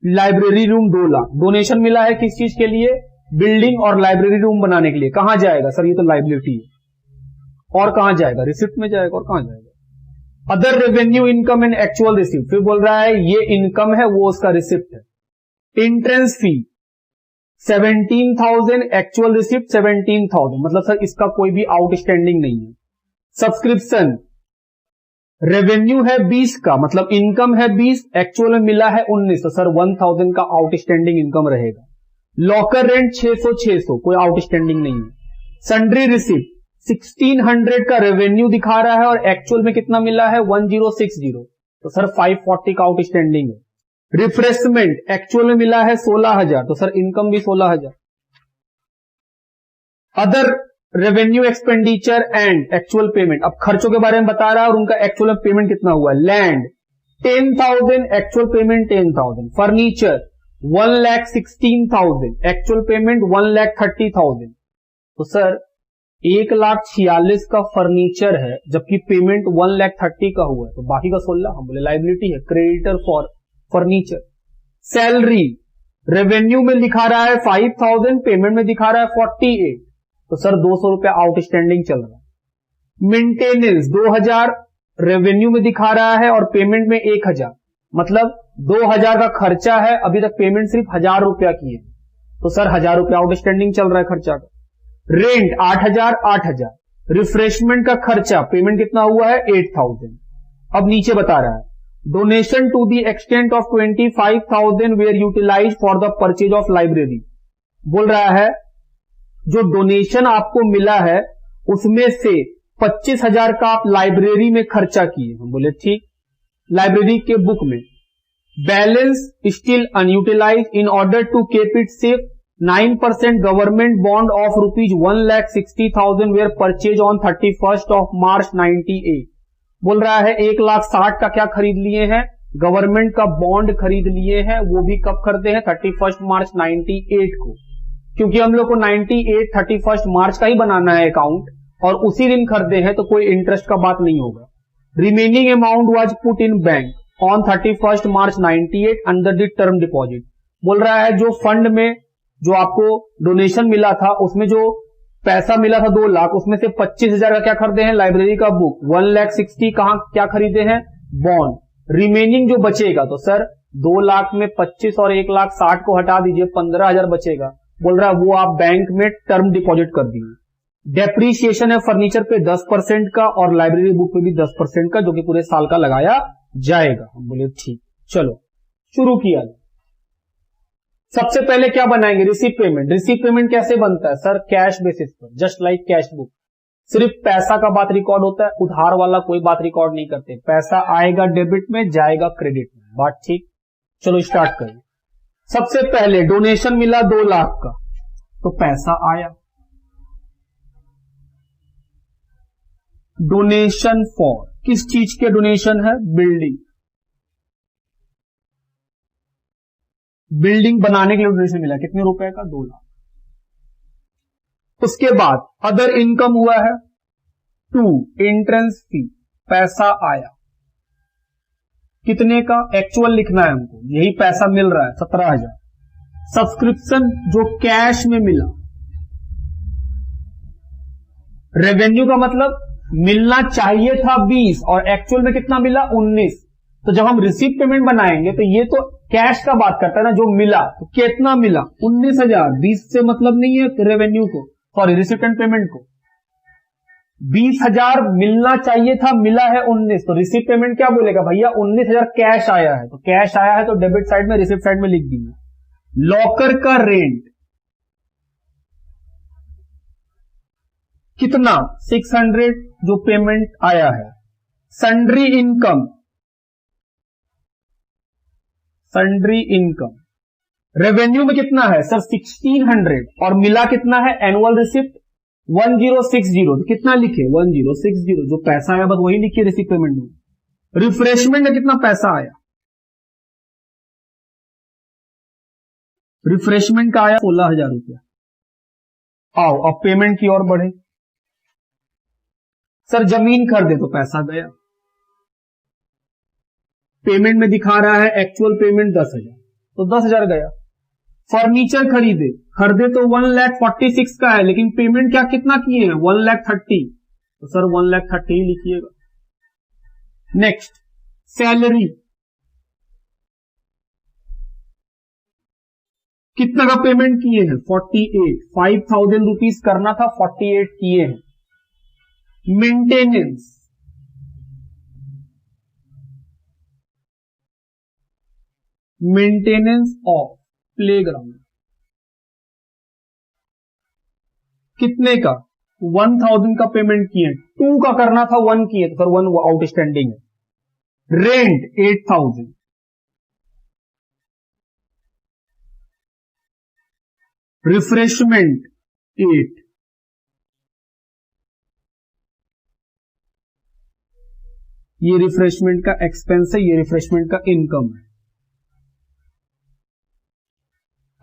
library room 2 lakh. Donation मिला है किस चीज के लिए, बिल्डिंग और लाइब्रेरी रूम बनाने के लिए। कहां जाएगा सर, ये तो लाइबिलिटी है, और कहां जाएगा, रिसिप्ट में जाएगा, और कहां जाएगा। Other revenue income and actual receipt, फिर बोल रहा है ये इनकम है वो उसका रिसिप्ट है। एंट्रेंस फी 17,000, एक्चुअल रिसिप्ट 17,000, मतलब सर इसका कोई भी आउटस्टैंडिंग नहीं है। सब्सक्रिप्शन रेवेन्यू है 20 का, मतलब इनकम है 20, एक्चुअल में मिला है 19, तो सर 1000 का आउटस्टैंडिंग इनकम रहेगा। लॉकर रेंट 600, कोई आउटस्टैंडिंग नहीं है। सन्ड्री रिसिप्ट 1600 का रेवेन्यू दिखा रहा है और एक्चुअल में कितना मिला है 1060, तो सर 540 का आउटस्टैंडिंग है। रिफ्रेशमेंट एक्चुअल में मिला है 16,000, तो सर इनकम भी 16,000। Other revenue expenditure and actual payment, अब खर्चों के बारे में बता रहा है और उनका एक्चुअल पेमेंट कितना हुआ है। Land 10,000, actual payment 10,000। Furniture 1,16,000, actual payment 1,30,000। तो सर 1,46,000 का फर्नीचर है जबकि पेमेंट 1,30,000 का हुआ है, तो बाकी का 16 हम बोले लाइबिलिटी है, creditor for furniture. Salary revenue में दिखा रहा है 5,000, पेमेंट में दिखा रहा है 48, तो सर 200 रुपया आउटस्टैंडिंग चल रहा है। मेंटेनेंस 2,000 रेवेन्यू में दिखा रहा है और पेमेंट में 1,000, मतलब 2,000 का खर्चा है, अभी तक पेमेंट सिर्फ 1,000 रुपया की है, तो सर 1,000 रुपया आउटस्टैंडिंग चल रहा है खर्चा का। रेंट 8,000 8,000, रिफ्रेशमेंट का खर्चा पेमेंट कितना हुआ है 8,000। अब नीचे बता रहा है donation to the extent of 25,000 were utilize for the purchase of library. बोल रहा है जो डोनेशन आपको मिला है उसमें से 25,000 का आप लाइब्रेरी में खर्चा किए। हम बोले ठीक, लाइब्रेरी के बुक में। Balance still unutilize in order to keep it safe 9% government bond of ₹1,60,000 were purchase on 31 March 98। बोल रहा है 1,60,000 का क्या खरीद लिए हैं, गवर्नमेंट का बॉन्ड खरीद लिए हैं, वो भी कब खरीदे हैं 31 मार्च 98 को, क्योंकि हम लोग को 98 31 मार्च का ही बनाना है अकाउंट और उसी दिन खरीदे हैं तो कोई इंटरेस्ट का बात नहीं होगा। Remaining amount was put in bank on 31 March 98 under the term deposit. बोल रहा है जो फंड में जो आपको डोनेशन मिला था उसमें जो पैसा मिला था 2 लाख, उसमें से 25,000 का क्या खरीदे हैं लाइब्रेरी का बुक, 1,60,000 कहां क्या खरीदे हैं बॉन्ड। रिमेनिंग जो बचेगा तो सर 2 लाख में 25 और 1,60,000 को हटा दीजिए 15,000 बचेगा। बोल रहा है वो आप बैंक में टर्म डिपॉजिट कर दीजिए। डेप्रीशिएशन है फर्नीचर पे 10% का और लाइब्रेरी बुक पे भी 10% का, जो कि पूरे साल का लगाया जाएगा। हम बोले ठीक, चलो शुरू किया। सबसे पहले क्या बनाएंगे रिसीव पेमेंट। रिसीव पेमेंट कैसे बनता है सर, कैश बेसिस पर, जस्ट लाइक कैश बुक। सिर्फ पैसा का बात रिकॉर्ड होता है, उधार वाला कोई बात रिकॉर्ड नहीं करते। पैसा आएगा डेबिट में, जाएगा क्रेडिट में, बात ठीक। चलो स्टार्ट करिए। सबसे पहले डोनेशन मिला 2 लाख का, तो पैसा आया। डोनेशन फॉर, किस चीज के डोनेशन है, बिल्डिंग। बिल्डिंग बनाने के लिए डोनेशन मिला, कितने रुपए का 2 लाख। उसके बाद अदर इनकम हुआ है 2, एंट्रेंस फी, पैसा आया। कितने का, एक्चुअल लिखना है हमको, यही पैसा मिल रहा है 17,000। सब्सक्रिप्शन जो कैश में मिला। रेवेन्यू का मतलब मिलना चाहिए था 20 और एक्चुअल में कितना मिला 19। तो जब हम रिसीव पेमेंट बनाएंगे तो ये तो कैश का बात करता है ना, जो मिला तो कितना मिला 19,000। 20 से मतलब नहीं है रेवेन्यू को, सॉरी रिसिप्टेंट पेमेंट को। 20,000 मिलना चाहिए था, मिला है 19, तो रिसीव पेमेंट क्या बोलेगा भैया 19,000 कैश आया है, तो कैश आया है तो डेबिट साइड में, रिसिप्ट साइड में लिख दिया। लॉकर का रेंट कितना 600 जो पेमेंट आया है। Sundry income, sundry income revenue में कितना है सर 1,600 और मिला कितना है एनुअल रिसिप्ट 1060, तो कितना लिखे 1060, जो पैसा आया बस वही लिखिए रिसिप्ट पेमेंट में। रिफ्रेशमेंट में कितना पैसा आया, रिफ्रेशमेंट का आया 16,000 रुपया। आओ अब पेमेंट की ओर बढ़े। सर जमीन खरीदे तो पैसा गया, पेमेंट में दिखा रहा है एक्चुअल पेमेंट 10,000, तो 10,000 गया। फर्नीचर खरीदे तो 1,46,000 का है, लेकिन पेमेंट क्या कितना किए हैं 1,30,000, तो सर 1,30,000 ही लिखिएगा। नेक्स्ट सैलरी, कितना का पेमेंट किए हैं 48, 5,000 रुपीज करना था 48 किए हैं। मेंटेनेंस, मेंटेनेंस ऑफ प्लेग्राउंड कितने का 1,000 का पेमेंट किए, 2 का करना था 1 किए, तो सर 1 आउटस्टैंडिंग है। रेंट 8,000, रिफ्रेशमेंट 8, ये रिफ्रेशमेंट का एक्सपेंस है, ये रिफ्रेशमेंट का इनकम है।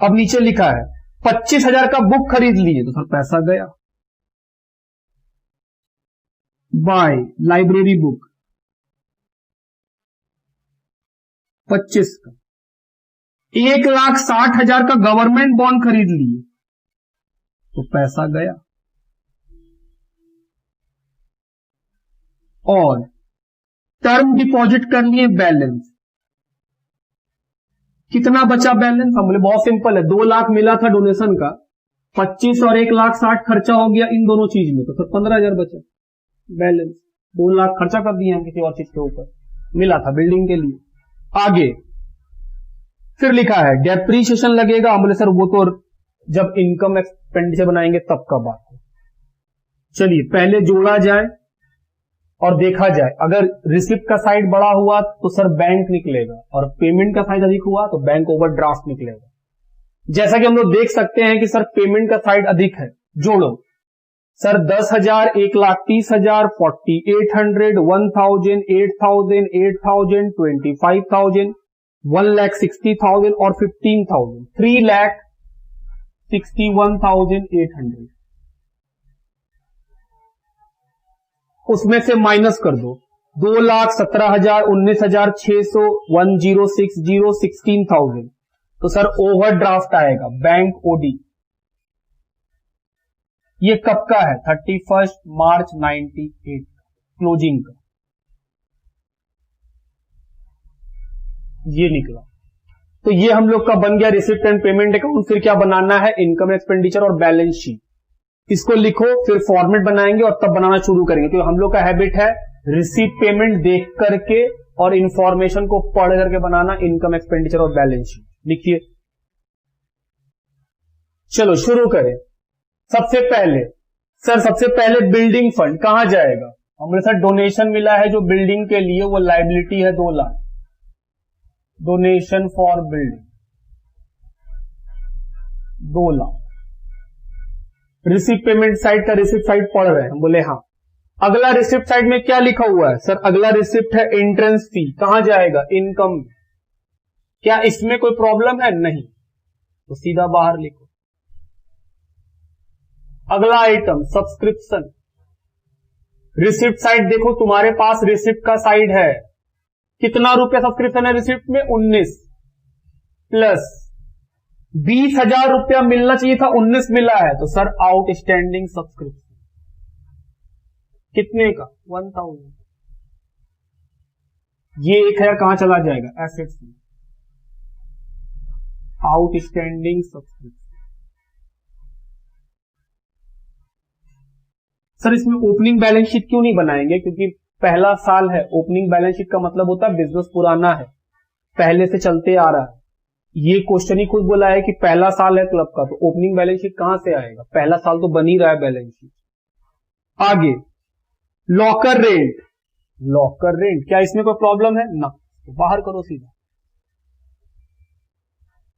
अब नीचे लिखा है 25,000 का बुक खरीद लिए तो सर पैसा गया। बाय लाइब्रेरी बुक 25 का। 1,60,000 का गवर्नमेंट बॉन्ड खरीद लिए तो पैसा गया। और टर्म डिपॉजिट कर लिए, बैलेंस कितना बचा बैलेंस? हम बोले बहुत सिंपल है, 2 लाख मिला था डोनेशन का, 25 और 1,60,000 खर्चा हो गया इन दोनों चीज में, तो फिर 15,000 बचा बैलेंस। 2 लाख खर्चा कर दिए हम किसी और चीज के ऊपर, मिला था बिल्डिंग के लिए। आगे फिर लिखा है डेप्रीशिएशन लगेगा। हम बोले सर वो तो जब इनकम एक्सपेंडिचर बनाएंगे तब का बात है। चलिए पहले जोड़ा जाए और देखा जाए, अगर रिसिप्ट का साइड बड़ा हुआ तो सर बैंक निकलेगा, और पेमेंट का साइड अधिक हुआ तो बैंक ओवरड्राफ्ट निकलेगा। जैसा कि हम लोग देख सकते हैं कि सर पेमेंट का साइड अधिक है, जोड़ो सर 10,000, 1,30,000, 4,800, 1,000, 8,000, 8,000, 25,000, 1,60,000 और 15,000, 3,61,800। उसमें से माइनस कर दो 2,17,000, 19,600, 1,060, 16,000, तो सर ओवरड्राफ्ट आएगा बैंक ओडी। ये कब का है? 31 मार्च 98 क्लोजिंग का, ये निकला। तो ये हम लोग का बन गया रिसिप्ट एंड पेमेंट अकाउंट। फिर क्या बनाना है? इनकम एक्सपेंडिचर और बैलेंस शीट। इसको लिखो, फिर फॉर्मेट बनाएंगे और तब बनाना शुरू करेंगे। तो हम लोग का हैबिट है रिसीव पेमेंट देख करके और इंफॉर्मेशन को पढ़ करके बनाना इनकम एक्सपेंडिचर और बैलेंस शीट। लिखिए, चलो शुरू करें। सबसे पहले बिल्डिंग फंड कहां जाएगा? हमने सर डोनेशन मिला है जो बिल्डिंग के लिए, वो लायबिलिटी है 2 lakh, donation for building 2 lakh. Receipt payment side का रिसिप्ट साइड पढ़ रहे हैं, हम बोले हाँ। अगला रिसिप्ट साइड में क्या लिखा हुआ है? सर अगला रिसिप्ट है एंट्रेंस फी, कहां जाएगा? इनकम। क्या इसमें कोई प्रॉब्लम है? नहीं, तो सीधा बाहर लिखो। अगला आइटम सब्सक्रिप्शन। रिसिप्ट साइड देखो, तुम्हारे पास रिसिप्ट का साइड है, कितना रुपया सब्सक्रिप्शन है रिसिप्ट में? 19 प्लस 20,000 रुपया मिलना चाहिए था, 19 मिला है, तो सर आउटस्टैंडिंग सब्सक्रिप्शन कितने का? 1,000। ये 1,000 कहां चला जाएगा? एसेट्स में, आउटस्टैंडिंग सब्सक्रिप्शन। सर इसमें ओपनिंग बैलेंस शीट क्यों नहीं बनाएंगे? क्योंकि पहला साल है, ओपनिंग बैलेंस शीट का मतलब होता है बिजनेस पुराना है, पहले से चलते आ रहा है। ये क्वेश्चन ही खुद बोला है कि पहला साल है क्लब का, तो ओपनिंग बैलेंस शीट कहां से आएगा? पहला साल तो बन ही रहा है बैलेंस शीट। आगे लॉकर रेंट। लॉकर रेंट, क्या इसमें कोई प्रॉब्लम है? ना, तो बाहर करो सीधा,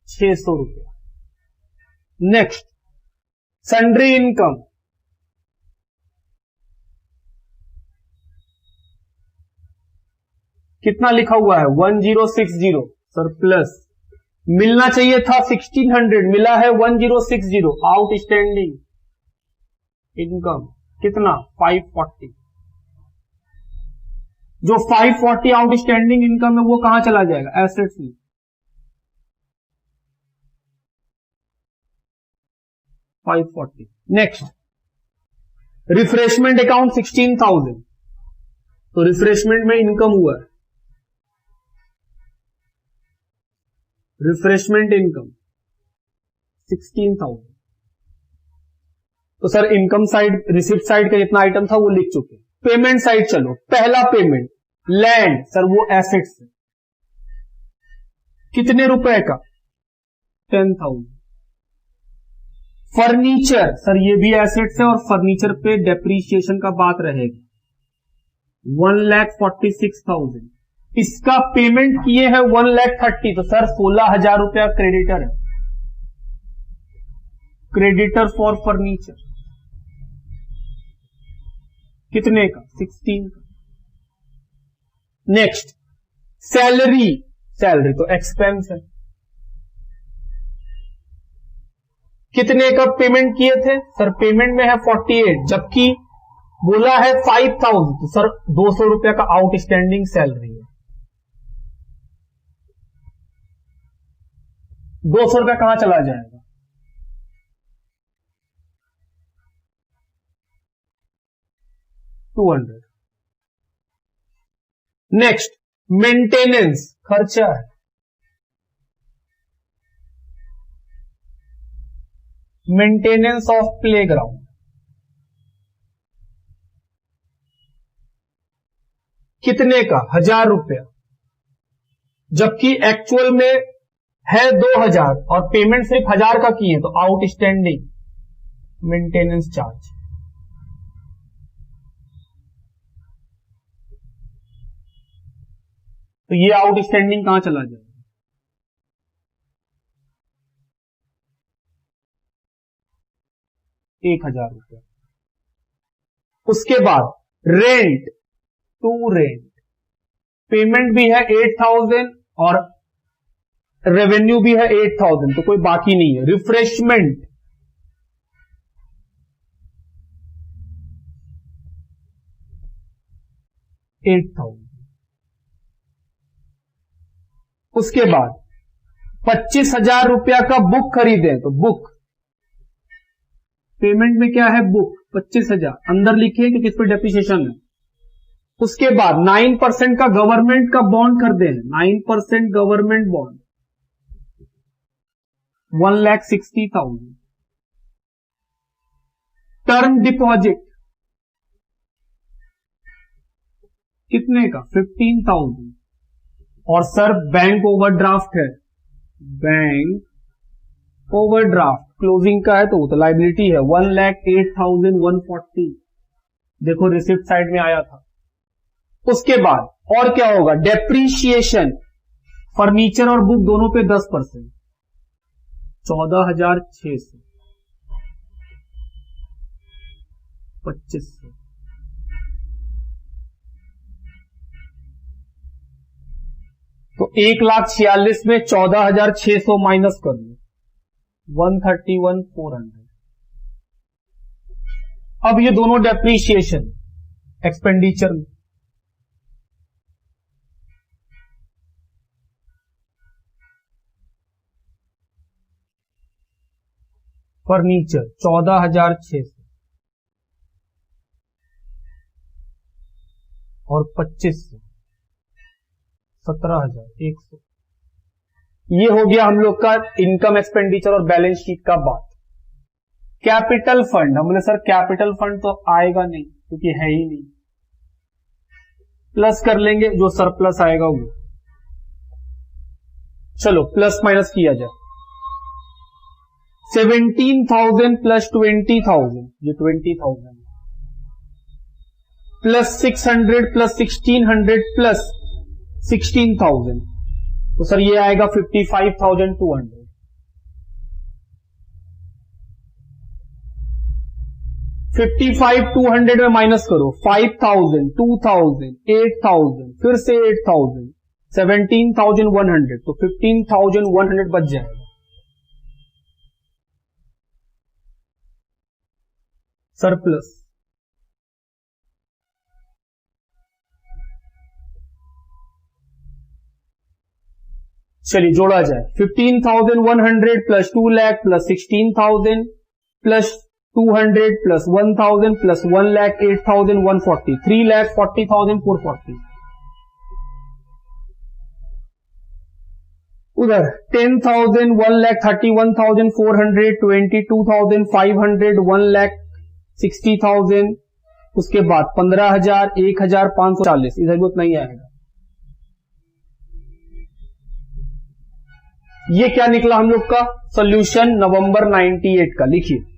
600 रुपया। नेक्स्ट सन्ड्री इनकम, कितना लिखा हुआ है? 1060 सर, प्लस मिलना चाहिए था 1,600, मिला है 1060, आउटस्टैंडिंग इनकम कितना? 540। जो 540 आउटस्टैंडिंग इनकम है वो कहां चला जाएगा? एसेट्स में। नेक्स्ट रिफ्रेशमेंट अकाउंट 16,000, तो रिफ्रेशमेंट में इनकम हुआ है, रिफ्रेशमेंट इनकम 16,000। तो sir income side, receipt side का जितना आइटम था वो लिख चुके। पेमेंट साइड चलो, पहला पेमेंट लैंड, सर वो एसेट्स है, कितने रुपए का? 10,000। फर्नीचर, सर ये भी एसेट्स है और फर्नीचर पे डेप्रीशिएशन का बात रहेगी, 1,46,000। इसका पेमेंट किए हैं 1,30,000, तो सर 16,000 रुपया क्रेडिटर है, क्रेडिटर फॉर फर्नीचर कितने का? 16 का। नेक्स्ट सैलरी, सैलरी तो एक्सपेंस है, कितने का पेमेंट किए थे सर? पेमेंट में है 48, जबकि बोला है 5000, तो सर 200 रुपया का आउटस्टैंडिंग सैलरी है। 200 रुपया कहां चला जाएगा? नेक्स्ट, मेंटेनेंस खर्चा है। मेंटेनेंस ऑफ प्लेग्राउंड कितने का? 1000 रुपया, जबकि एक्चुअल में है 2000 और पेमेंट सिर्फ 1000 का किए, तो आउटस्टैंडिंग मेंटेनेंस चार्ज। तो ये आउटस्टैंडिंग कहां चला जाएगा? ₹1000। उसके बाद रेंट, टू रेंट, पेमेंट भी है 8000 और रेवेन्यू भी है 8000, तो कोई बाकी नहीं है। रिफ्रेशमेंट, $8000। उसके बाद 25,000 रुपया का बुक खरीदे, तो बुक, पेमेंट में क्या है? बुक 25,000, अंदर लिखिए कि किस पे डेप्रिसिएशन है। उसके बाद 9% का गवर्नमेंट का बॉन्ड कर दे, 9% गवर्नमेंट बॉन्ड 1,60,000। टर्म डिपॉजिट कितने का? 15,000। और सर बैंक ओवरड्राफ्ट है, बैंक ओवरड्राफ्ट क्लोजिंग का है, तो लाइबिलिटी है 1,08,140। देखो रिसिप्ट साइड में आया था। उसके बाद और क्या होगा? डेप्रीशिएशन, फर्नीचर और बुक दोनों पे 10%, 14,600, 2500। तो 1,46,000 में 14,600 माइनस कर लो, 131,400। अब ये दोनों डेप्रीशिएशन एक्सपेंडिचर में, फर्नीचर 14,600 और 2500, 17,100। ये हो गया हम लोग का इनकम एक्सपेंडिचर और बैलेंस शीट का बात। कैपिटल फंड, हमने सर कैपिटल फंड तो आएगा नहीं क्योंकि है ही नहीं, प्लस कर लेंगे जो सरप्लस आएगा वो। चलो प्लस माइनस किया जाए। 17,000 प्लस 20,000, ये 20,000 प्लस 600 प्लस 1,600 प्लस 16,000, तो सर ये आएगा 55,200। 55,200 में माइनस करो 5,000, 2,000, 8,000, फिर से 8,000, 17,100, तो 15,100 बच जाएगा। सरप्लस चलिए जोड़ा जाए। 15,100 plus 2 lakh plus 16,000 plus 200 plus 1,000 plus 1 lakh 8,140, 3,40,440। उधर 10,000, 1,31,400, 22,500, 1,60,000। उसके बाद 15,000, 1,540, इधर भी उतना ही आएगा। ये क्या निकला हम लोग का सॉल्यूशन नवंबर 98 का, लिखिए।